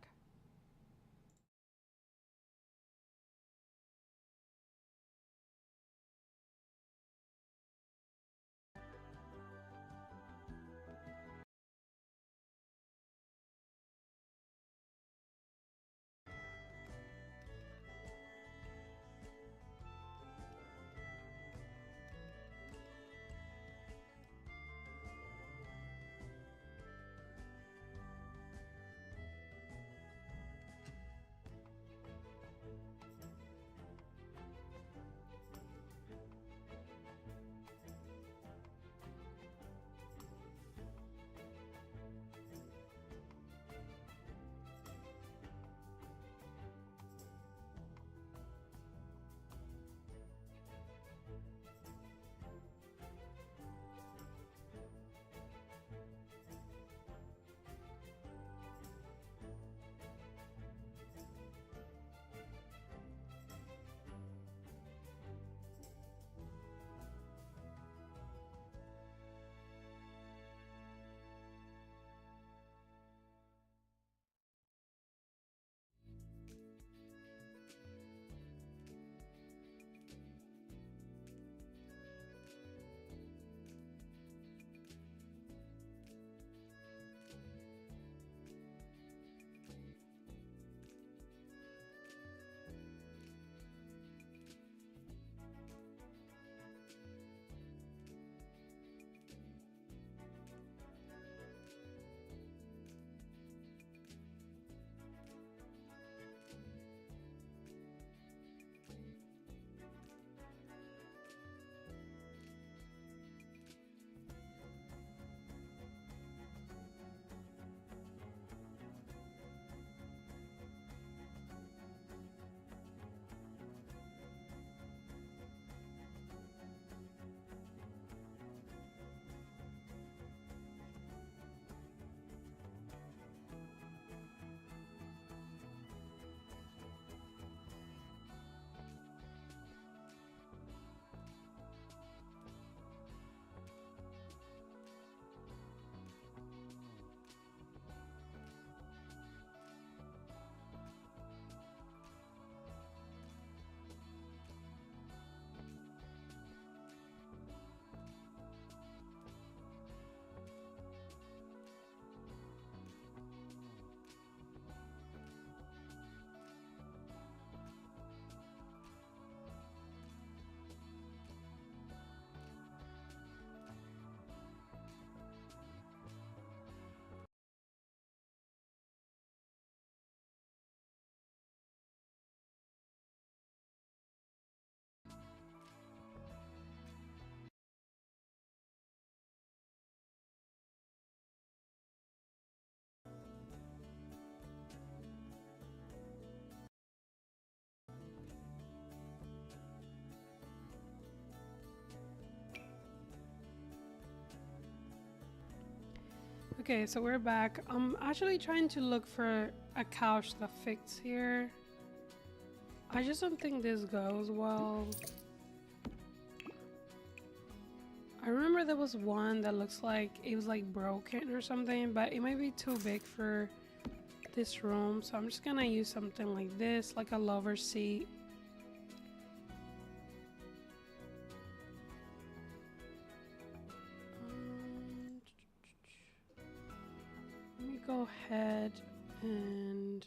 Okay, so we're back. I'm actually trying to look for a couch that fits here. I just don't think this goes well. I remember there was one that looks like it was like broken or something, but it might be too big for this room, so I'm just gonna use something like this, like a lover seat. Let me go ahead and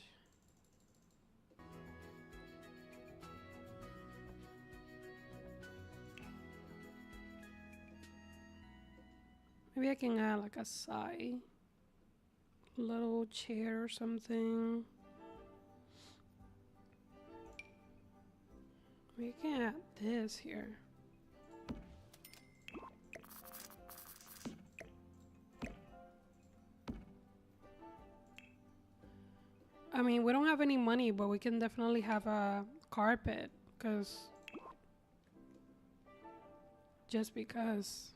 maybe I can add like a side little chair or something. We can add this here. I mean, we don't have any money, but we can definitely have a carpet, because just because.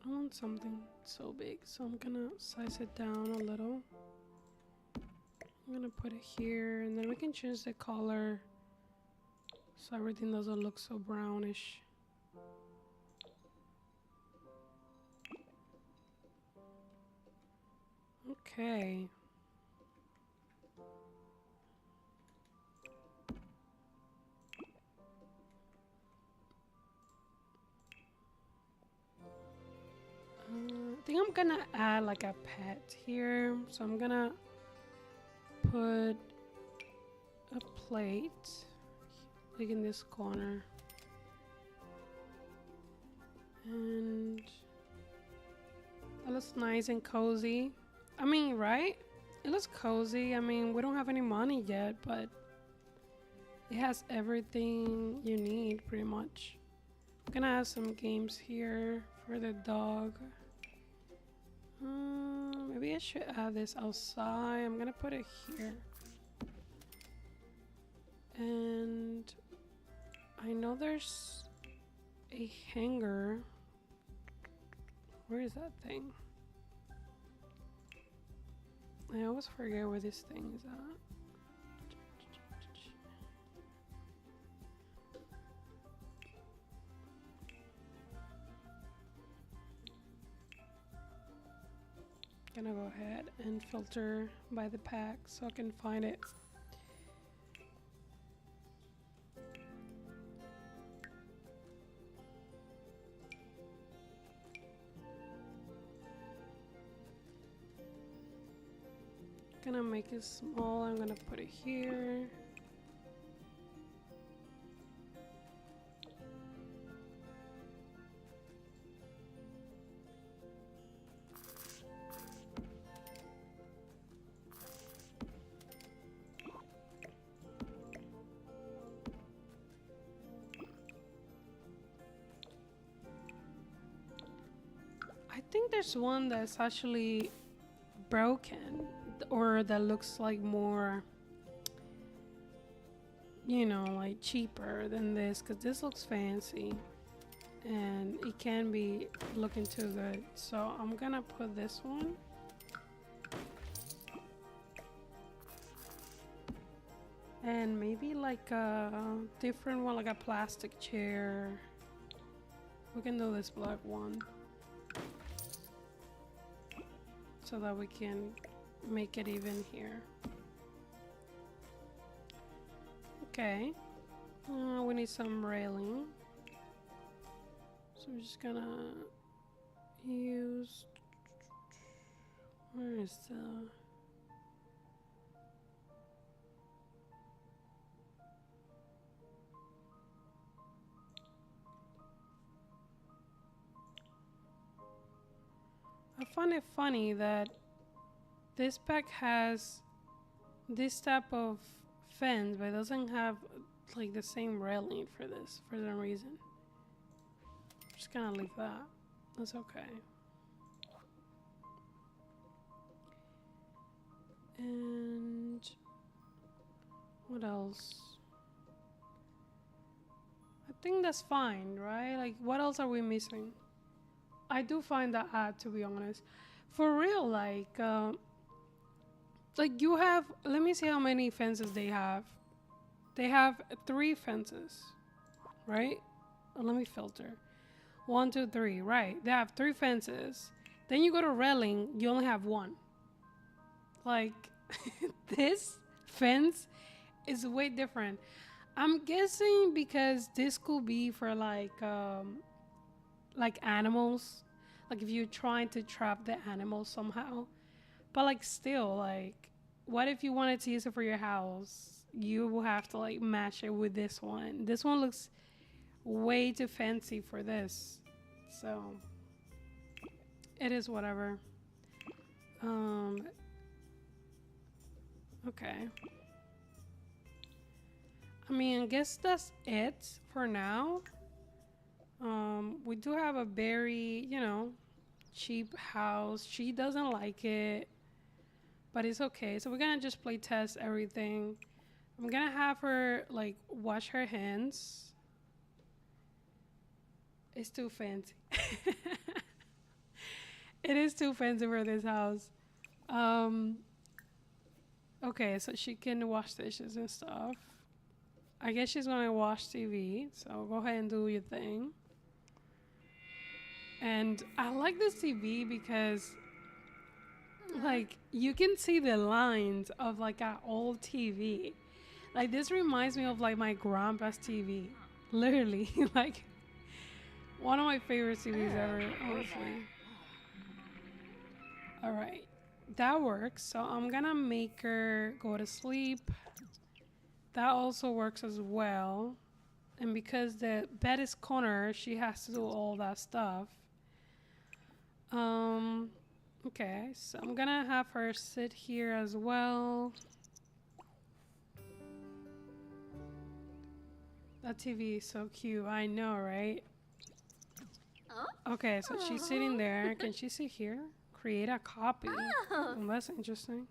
I want something so big, so I'm gonna size it down a little. I'm gonna put it here, and then we can change the color so everything doesn't look so brownish. Okay. I think I'm gonna add like a pet here, so I'm gonna put a plate like in this corner, and that looks nice and cozy. I mean, right? It looks cozy. I mean, we don't have any money yet, but it has everything you need pretty much. I'm gonna add some games here for the dog. Maybe I should add this outside. I'm gonna put it here. And I know there's a hanger. Where is that thing? I always forget where this thing is at. Gonna go ahead and filter by the pack so I can find it. Gonna make it small. I'm gonna put it here. I think there's one that's actually broken, or that looks like more, you know, like cheaper than this, because this looks fancy and it can be looking too good. So I'm gonna put this one. And maybe like a different one, like a plastic chair. We can do this black one, so that we can make it even here. Okay. We need some railing. So I'm just gonna use... Where is the... I find it funny that this pack has this type of fence, but it doesn't have like the same railing for this for some reason. I'm just gonna leave that. That's okay. And what else? I think that's fine, right? Like, what else are we missing? I do find that odd, to be honest. For real, like you have. Let me see how many fences they have. They have 3 fences, right? Let me filter. 1, 2, 3. Right. They have 3 fences. Then you go to railing. You only have 1. Like this fence is way different. I'm guessing because this could be for like animals, like if you're trying to trap the animals somehow. But like still, like what if you wanted to use it for your house? You will have to like match it with this one. This one looks way too fancy for this. So it is whatever. Okay. I mean, I guess that's it for now. We do have a very, cheap house. She doesn't like it, but it's okay. So we're gonna just play test everything. I'm gonna have her like wash her hands. It's too fancy. It is too fancy for this house. Okay, so she can wash dishes and stuff. I guess she's gonna watch TV, so go ahead and do your thing. And I like this TV because like you can see the lines of like an old TV. Like this reminds me of like my grandpa's TV. Literally, like one of my favorite TVs ever, honestly. All right, that works. So I'm gonna make her go to sleep. That also works as well. And because the bed is corner, she has to do all that stuff. Okay, so I'm gonna have her sit here as well. That TV is so cute. I know, right? Okay, so she's sitting there. Can she sit here? Create a copy. Oh, that's interesting.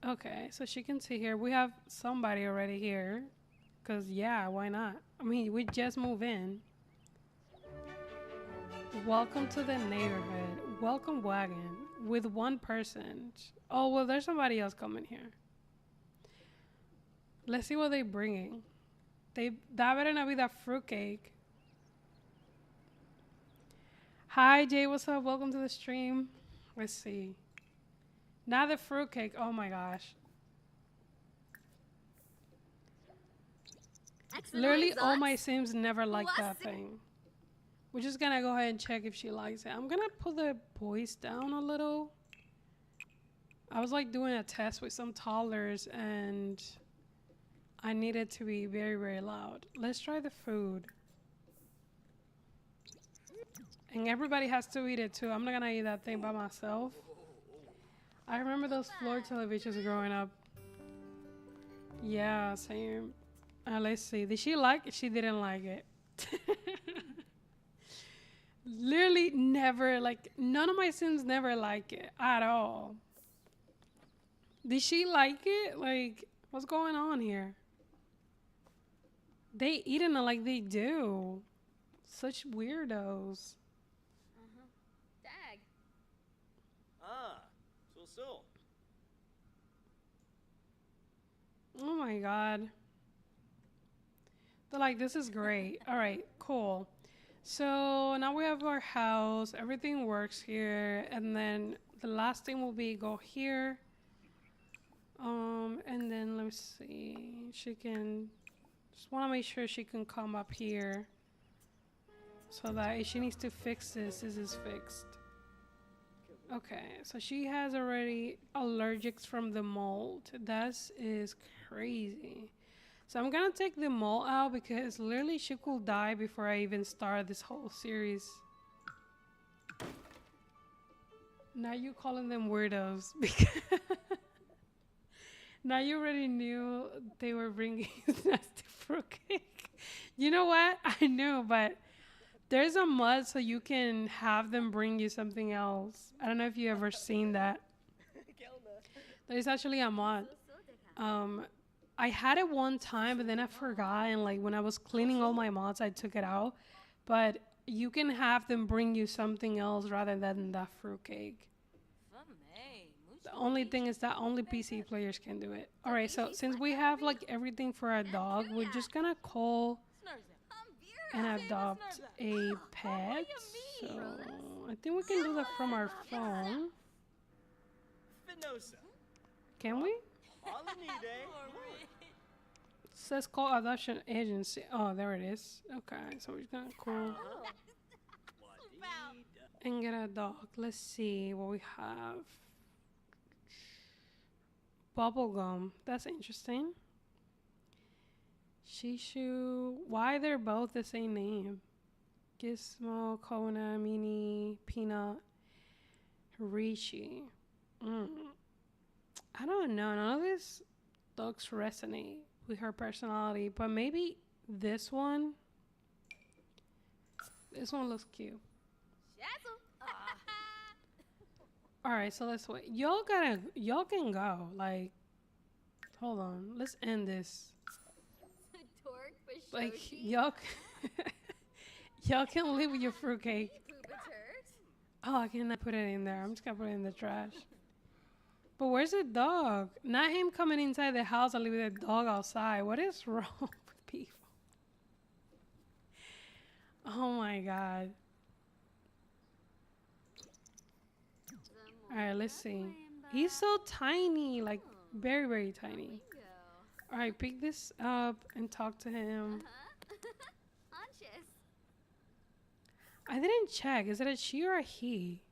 Okay, so she can sit here. We have somebody already here. Because, yeah, why not? I mean, we just moved in. Welcome to the neighborhood. Welcome wagon with 1 person. Oh, well, there's somebody else coming here. Let's see what they're bringing. That better not be that fruitcake. Hi, Jay. What's up? Welcome to the stream. Let's see. Not the fruitcake. Oh, my gosh. Literally, all my Sims never like that thing. We're just gonna go ahead and check if she likes it. I'm gonna put the voice down a little. I was like doing a test with some toddlers and I need it to be very, very loud. Let's try the food. And everybody has to eat it too. I'm not gonna eat that thing by myself. I remember those floor televisions growing up. Yeah, same. Let's see. Did she like it? She didn't like it. Literally never, like, none of my Sims never like it at all. Did she like it? Like, what's going on here? They eating it like they do. Such weirdos. Dag. So. Oh my god. They're like, this is great. All right, cool. So now we have our house. Everything works here. And then the last thing will be go here. And then let me see. She can just want to make sure she can come up here. So that if she needs to fix this is fixed. Okay, so she has already allergics from the mold. That is crazy. So I'm gonna take the mold out because literally she could die before I even start this whole series. Now you calling them weirdos because now you already knew they were bringing nasty fruitcake. You know what? I knew, but there's a mod so you can have them bring you something else. I don't know if you ever seen that. There's actually a mod. I had it one time, but then I forgot. And like when I was cleaning all my mods, I took it out. But you can have them bring you something else rather than that fruitcake. The only thing is that only PC players can do it. All right, so since we have like everything for a dog, we're just gonna call and adopt a pet. So I think we can do that from our phone. Can we? It says call adoption agency. Oh, there it is. Okay, so we're just gonna call and get a dog. Let's see what we have. Bubblegum. That's interesting. Shishu. Why they're both the same name? Gizmo, Kona, Mini, Peanut, Rishi. I don't know. None of these dogs resonate with her personality, but maybe this one. This one looks cute. All right, so let's wait. Y'all can go. Like, hold on. Let's end this. Like, y'all can live with your fruitcake. Oh, I cannot put it in there. I'm just gonna put it in the trash. But where's the dog? Not him coming inside the house and leaving the dog outside. What is wrong with people? Oh my god. All right, let's see. He's so tiny, like very, very tiny. All right, pick this up and talk to him. I didn't check. Is it a she or a he?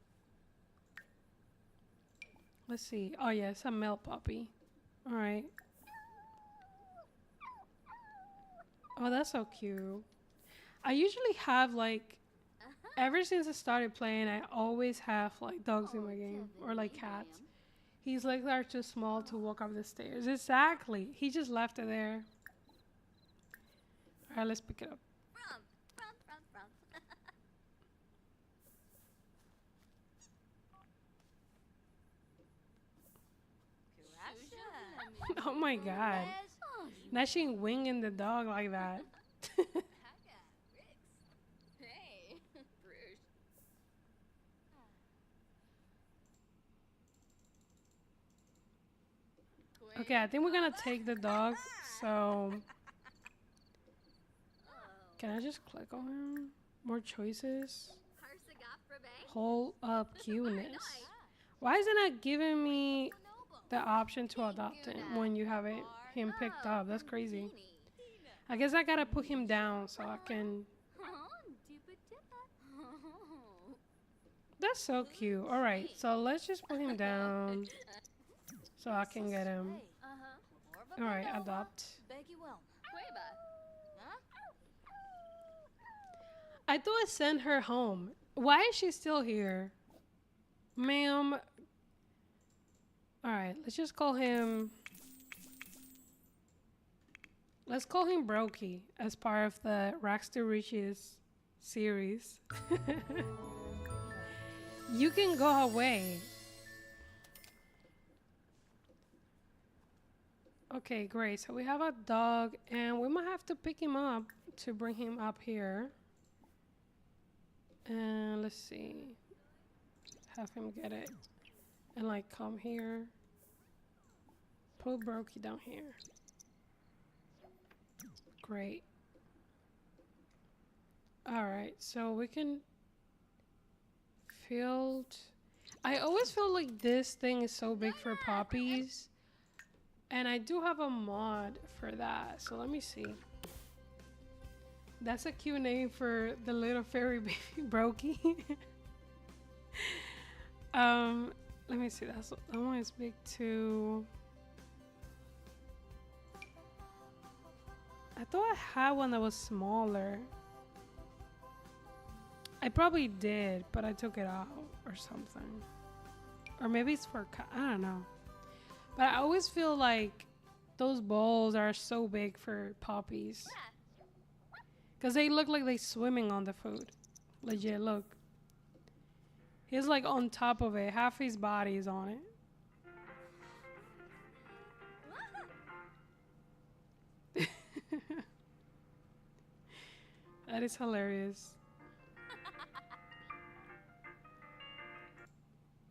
Let's see. Oh yeah, it's a male puppy. All right. Oh, that's so cute. I usually have like, ever since I started playing, I always have like dogs in my game or like cats. He's like they're too small to walk up the stairs. Exactly. He just left it there. All right, let's pick it up. Oh my god. Now she winging the dog like that. Okay, I think we're gonna take the dog. So can I just click on him? More choices. Hold up cuteness. Why is it not giving me the option to adopt him when you have him picked up? That's crazy. I guess I gotta put him down so I can. That's so cute. All right, so let's just put him down so I can get him. All right, adopt. I thought I sent her home. Why is she still here? Ma'am. Alright, let's just call him... Let's call him Brokey as part of the Rags to Riches series. You can go away. Okay, great. So we have a dog and we might have to pick him up to bring him up here. And let's see. Have him get it. And like come here. Put Brokey down here. Great. Alright, so we can field. I always feel like this thing is so big for puppies. And I do have a mod for that. So let me see. That's a cute name for the little fairy baby Brokey. Let me see. That one is big too. I thought I had one that was smaller. I probably did, but I took it out or something. Or maybe it's for I don't know. But I always feel like those bowls are so big for puppies. Because they look like they're swimming on the food. Legit, look. He's like on top of it. Half his body is on it. That is hilarious.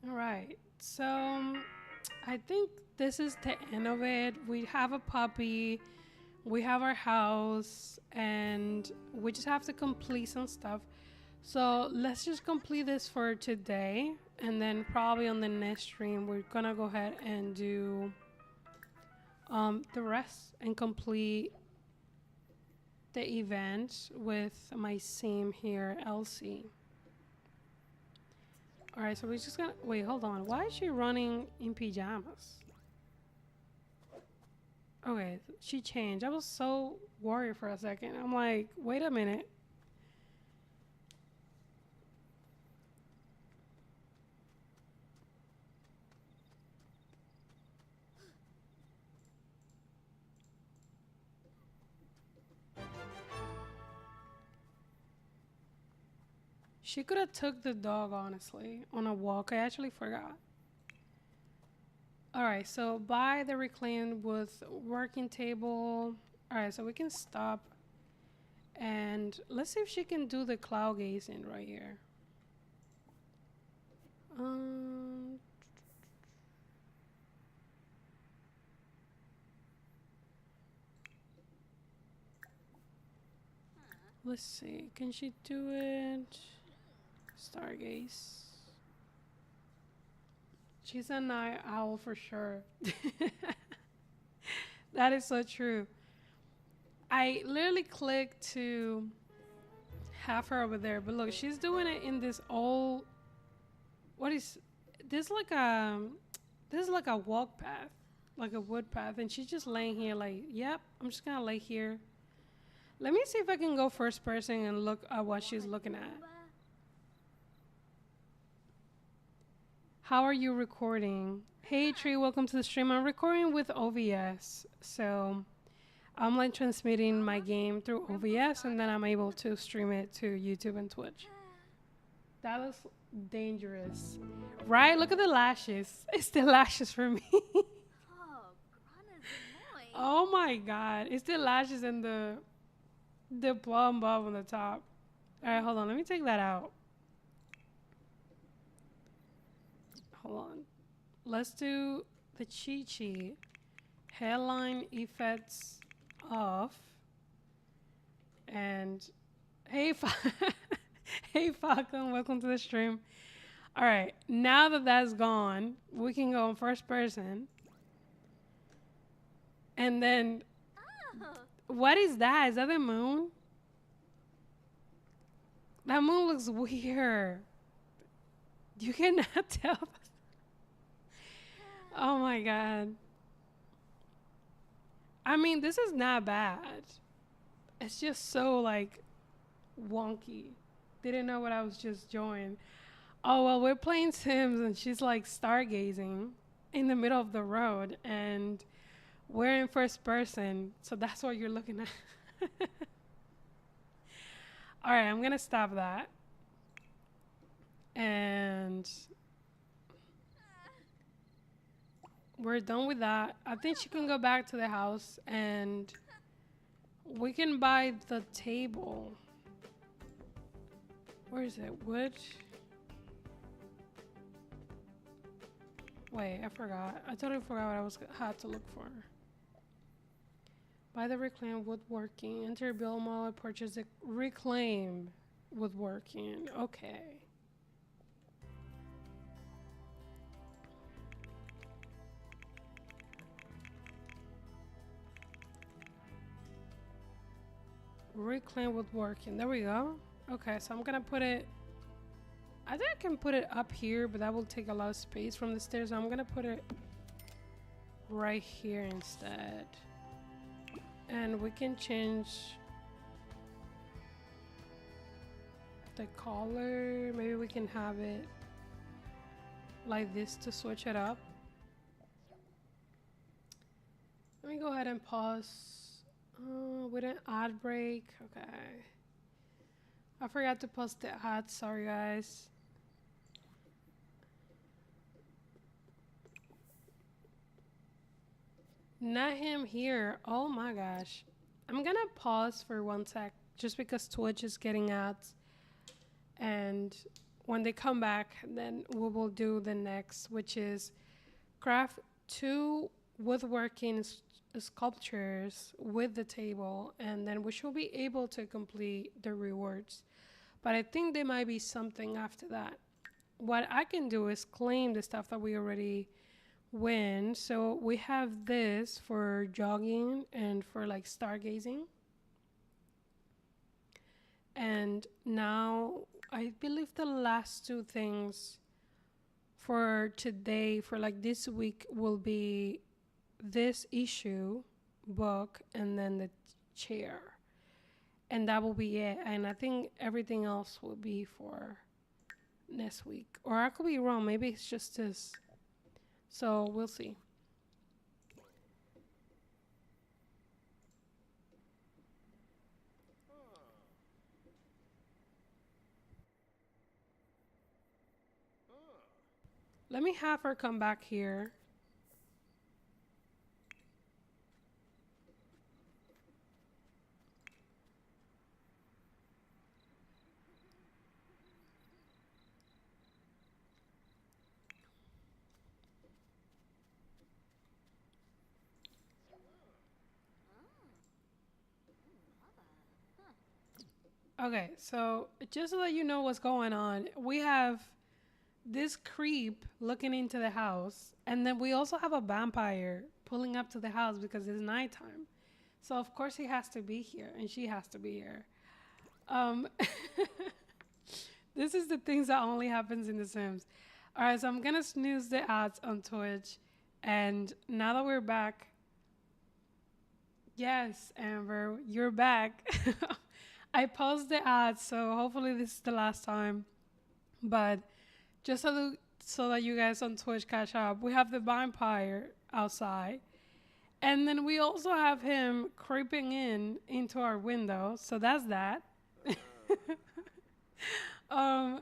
All right. So I think this is the end of it. We have a puppy, we have our house, and we just have to complete some stuff. So let's just complete this for today. And then probably on the next stream, we're going to go ahead and do the rest and complete the event with my sim here, Elsie. All right, so we're just gonna wait. Hold on. Why is she running in pajamas? Okay, she changed. I was so worried for a second. I'm like, wait a minute. She could have took the dog, honestly, on a walk. I actually forgot. All right, so buy the reclaimed with working table. All right, so we can stop. And let's see if she can do the cloud gazing right here. Let's see. Can she do it? Stargaze. She's a night owl for sure. That is so true. I literally clicked to have her over there, but look, she's doing it in this old. What is this like a? This is like a walk path, like a wood path, and she's just laying here. Like, yep, I'm just gonna lay here. Let me see if I can go first person and look at what she's looking at. How are you recording? Hey Tree, welcome to the stream. I'm recording with OBS. So I'm like transmitting my game through OBS and then I'm able to stream it to YouTube and Twitch. That was dangerous. Right? Look at the lashes. It's the lashes for me. Oh my god. It's the lashes and the plum bob on the top. Alright, hold on. Let me take that out. Hold on. Let's do the cheat sheet. Hairline effects off. And hey, hey Falcon, welcome to the stream. All right, now that that's gone, we can go in first person. And then, what is that? Is that the moon? That moon looks weird. You cannot tell. Oh my god. I mean, this is not bad. It's just so like wonky. Didn't know what I was just joining. Oh well, we're playing Sims and she's like stargazing in the middle of the road and we're in first person, so that's what you're looking at. All right, I'm gonna stop that. And we're done with that. I think she can go back to the house and we can buy the table. Where is it? Wood? Wait, I forgot. I totally forgot what had to look for. Buy the reclaimed woodworking. Enter your build model. Purchase the reclaimed woodworking. Okay. Reclaim woodworking. There we go. Okay, so I'm gonna put it. I think I can put it up here, but that will take a lot of space from the stairs. So I'm gonna put it right here instead. And we can change the color. Maybe we can have it like this to switch it up. Let me go ahead and pause. With an ad break. Okay. I forgot to post the ad. Sorry, guys. Not him here. Oh my gosh. I'm gonna pause for 1 sec. just because Twitch is getting ads. And when they come back, then we will do the next, which is craft 2 woodworking sculptures with the table, and then we should be able to complete the rewards. But I think there might be something after that. What I can do is claim the stuff that we already win. So we have this for jogging and for like stargazing. And now I believe the last 2 things for today, for like this week, will be this issue book and then the chair. And that will be it. And I think everything else will be for next week. Or I could be wrong. Maybe it's just this. So we'll see. Let me have her come back here. Okay, so just so that you know what's going on, we have this creep looking into the house, and then we also have a vampire pulling up to the house because it's nighttime. So of course he has to be here, and she has to be here. This is the things that only happens in The Sims. All right, so I'm gonna snooze the ads on Twitch, and now that we're back, yes, Amber, you're back. I paused the ads, so hopefully this is the last time. But just so that you guys on Twitch catch up, we have the vampire outside. And then we also have him creeping into our window. So that's that. I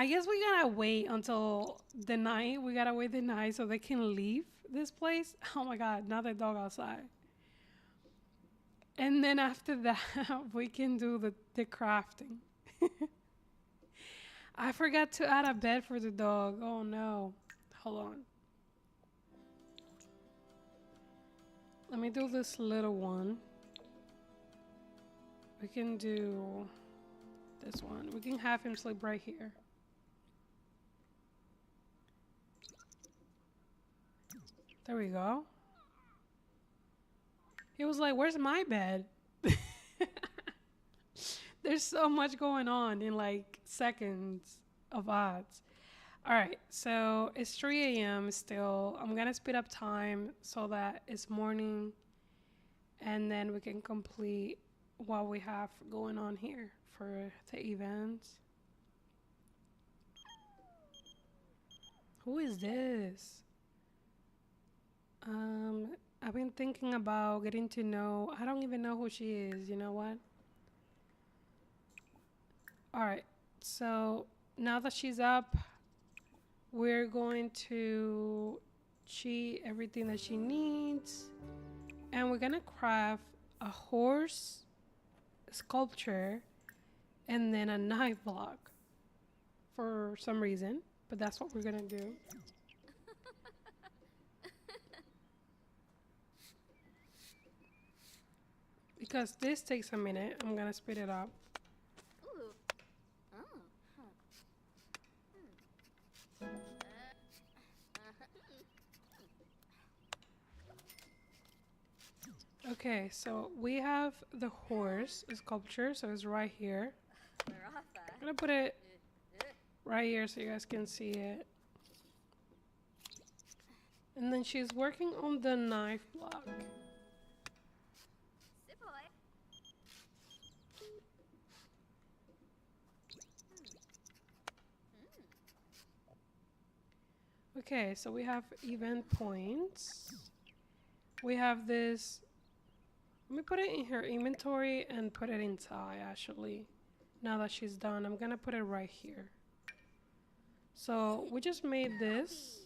guess we gotta wait until the night. We gotta wait the night so they can leave this place. Oh my God, now the dog outside. And then after that, we can do the crafting. I forgot to add a bed for the dog. Oh no. Hold on. Let me do this little one. We can do this one. We can have him sleep right here. There we go. He was like, where's my bed? There's so much going on in like seconds of odds. All right, so it's 3 a.m. still. I'm gonna speed up time so that it's morning, and then we can complete what we have going on here for the events. Who is this? I've been thinking about getting to know. I don't even know who she is. You know what? All right. So now that she's up, we're going to cheat everything that she needs, and we're gonna craft a horse sculpture and then a knife block for some reason. But that's what we're gonna do. Because this takes a minute, I'm gonna speed it up. Ooh. Oh. Huh. Okay, so we have the horse sculpture, so it's right here. I'm gonna put it right here so you guys can see it. And then she's working on the knife block. Okay, so we have event points. We have this. Let me put it in her inventory and put it inside, actually. Now that she's done, I'm gonna put it right here. So we just made this.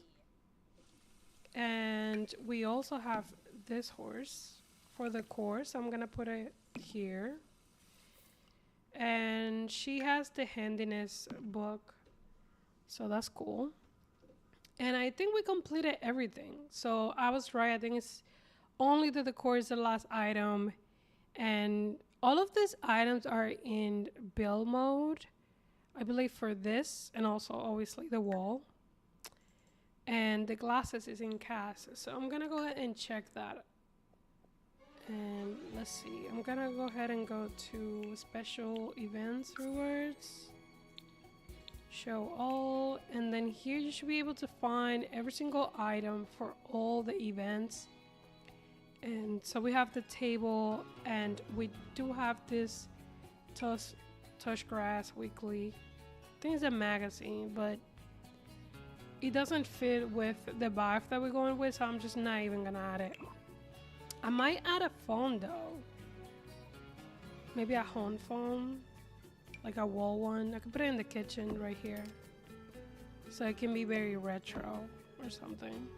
And we also have this horse. for the course. I'm gonna put it here. And she has the handiness book, so that's cool. And I think we completed everything. So I was right. I think it's only the decor is the last item. And all of these items are in build mode, I believe, for this, and also obviously the wall. And the glasses is in cast. So I'm gonna go ahead and check that. And let's see, I'm gonna go ahead and go to special events rewards, show all, and then here you should be able to find every single item for all the events. And so we have the table, and we do have this Touch Grass Weekly. I think it's a magazine, but it doesn't fit with the vibe that we're going with, so I'm just not even gonna add it. I might add a phone though. Maybe a home phone, like a wall one. I could put it in the kitchen right here, so it can be very retro or something.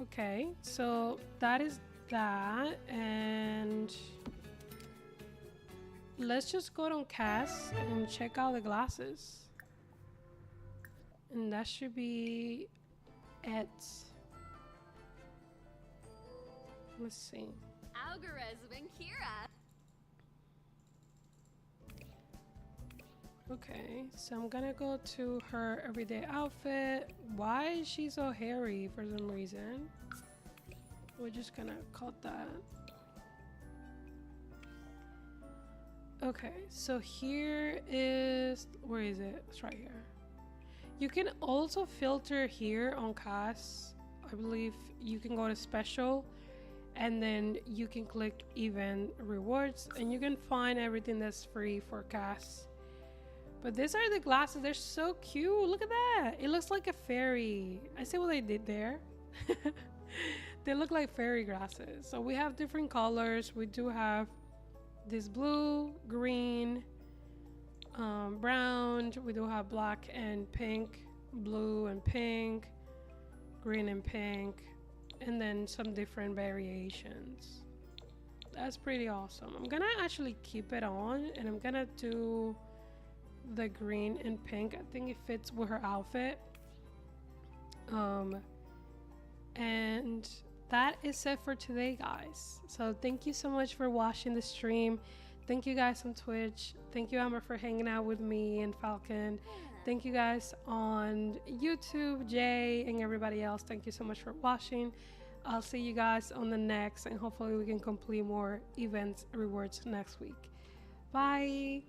Okay, so that is that, and let's just go on cast and check out the glasses. And that should be it. Let's see. Algorithm and Kira. Okay, so I'm gonna go to her everyday outfit. Why is she so hairy for some reason? We're just gonna cut that. Okay, so here is, where is it? It's right here. You can also filter here on cast. I believe you can go to special, and then you can click event rewards, and you can find everything that's free for cast. But these are the glasses. They're so cute. Look at that. It looks like a fairy. I see what they did there. They look like fairy glasses. So we have different colors. We do have this blue, green, brown. We do have black and pink, blue and pink, green and pink, and then some different variations. That's pretty awesome. I'm gonna actually keep it on, and I'm gonna do the green and pink. I think it fits with her outfit. And that is it for today, guys. So thank you so much for watching the stream. Thank you guys on Twitch. Thank you, Amber, for hanging out with me and Falcon. Thank you guys on YouTube, Jay, and everybody else. Thank you so much for watching. I'll see you guys on the next, and hopefully we can complete more events rewards next week. Bye.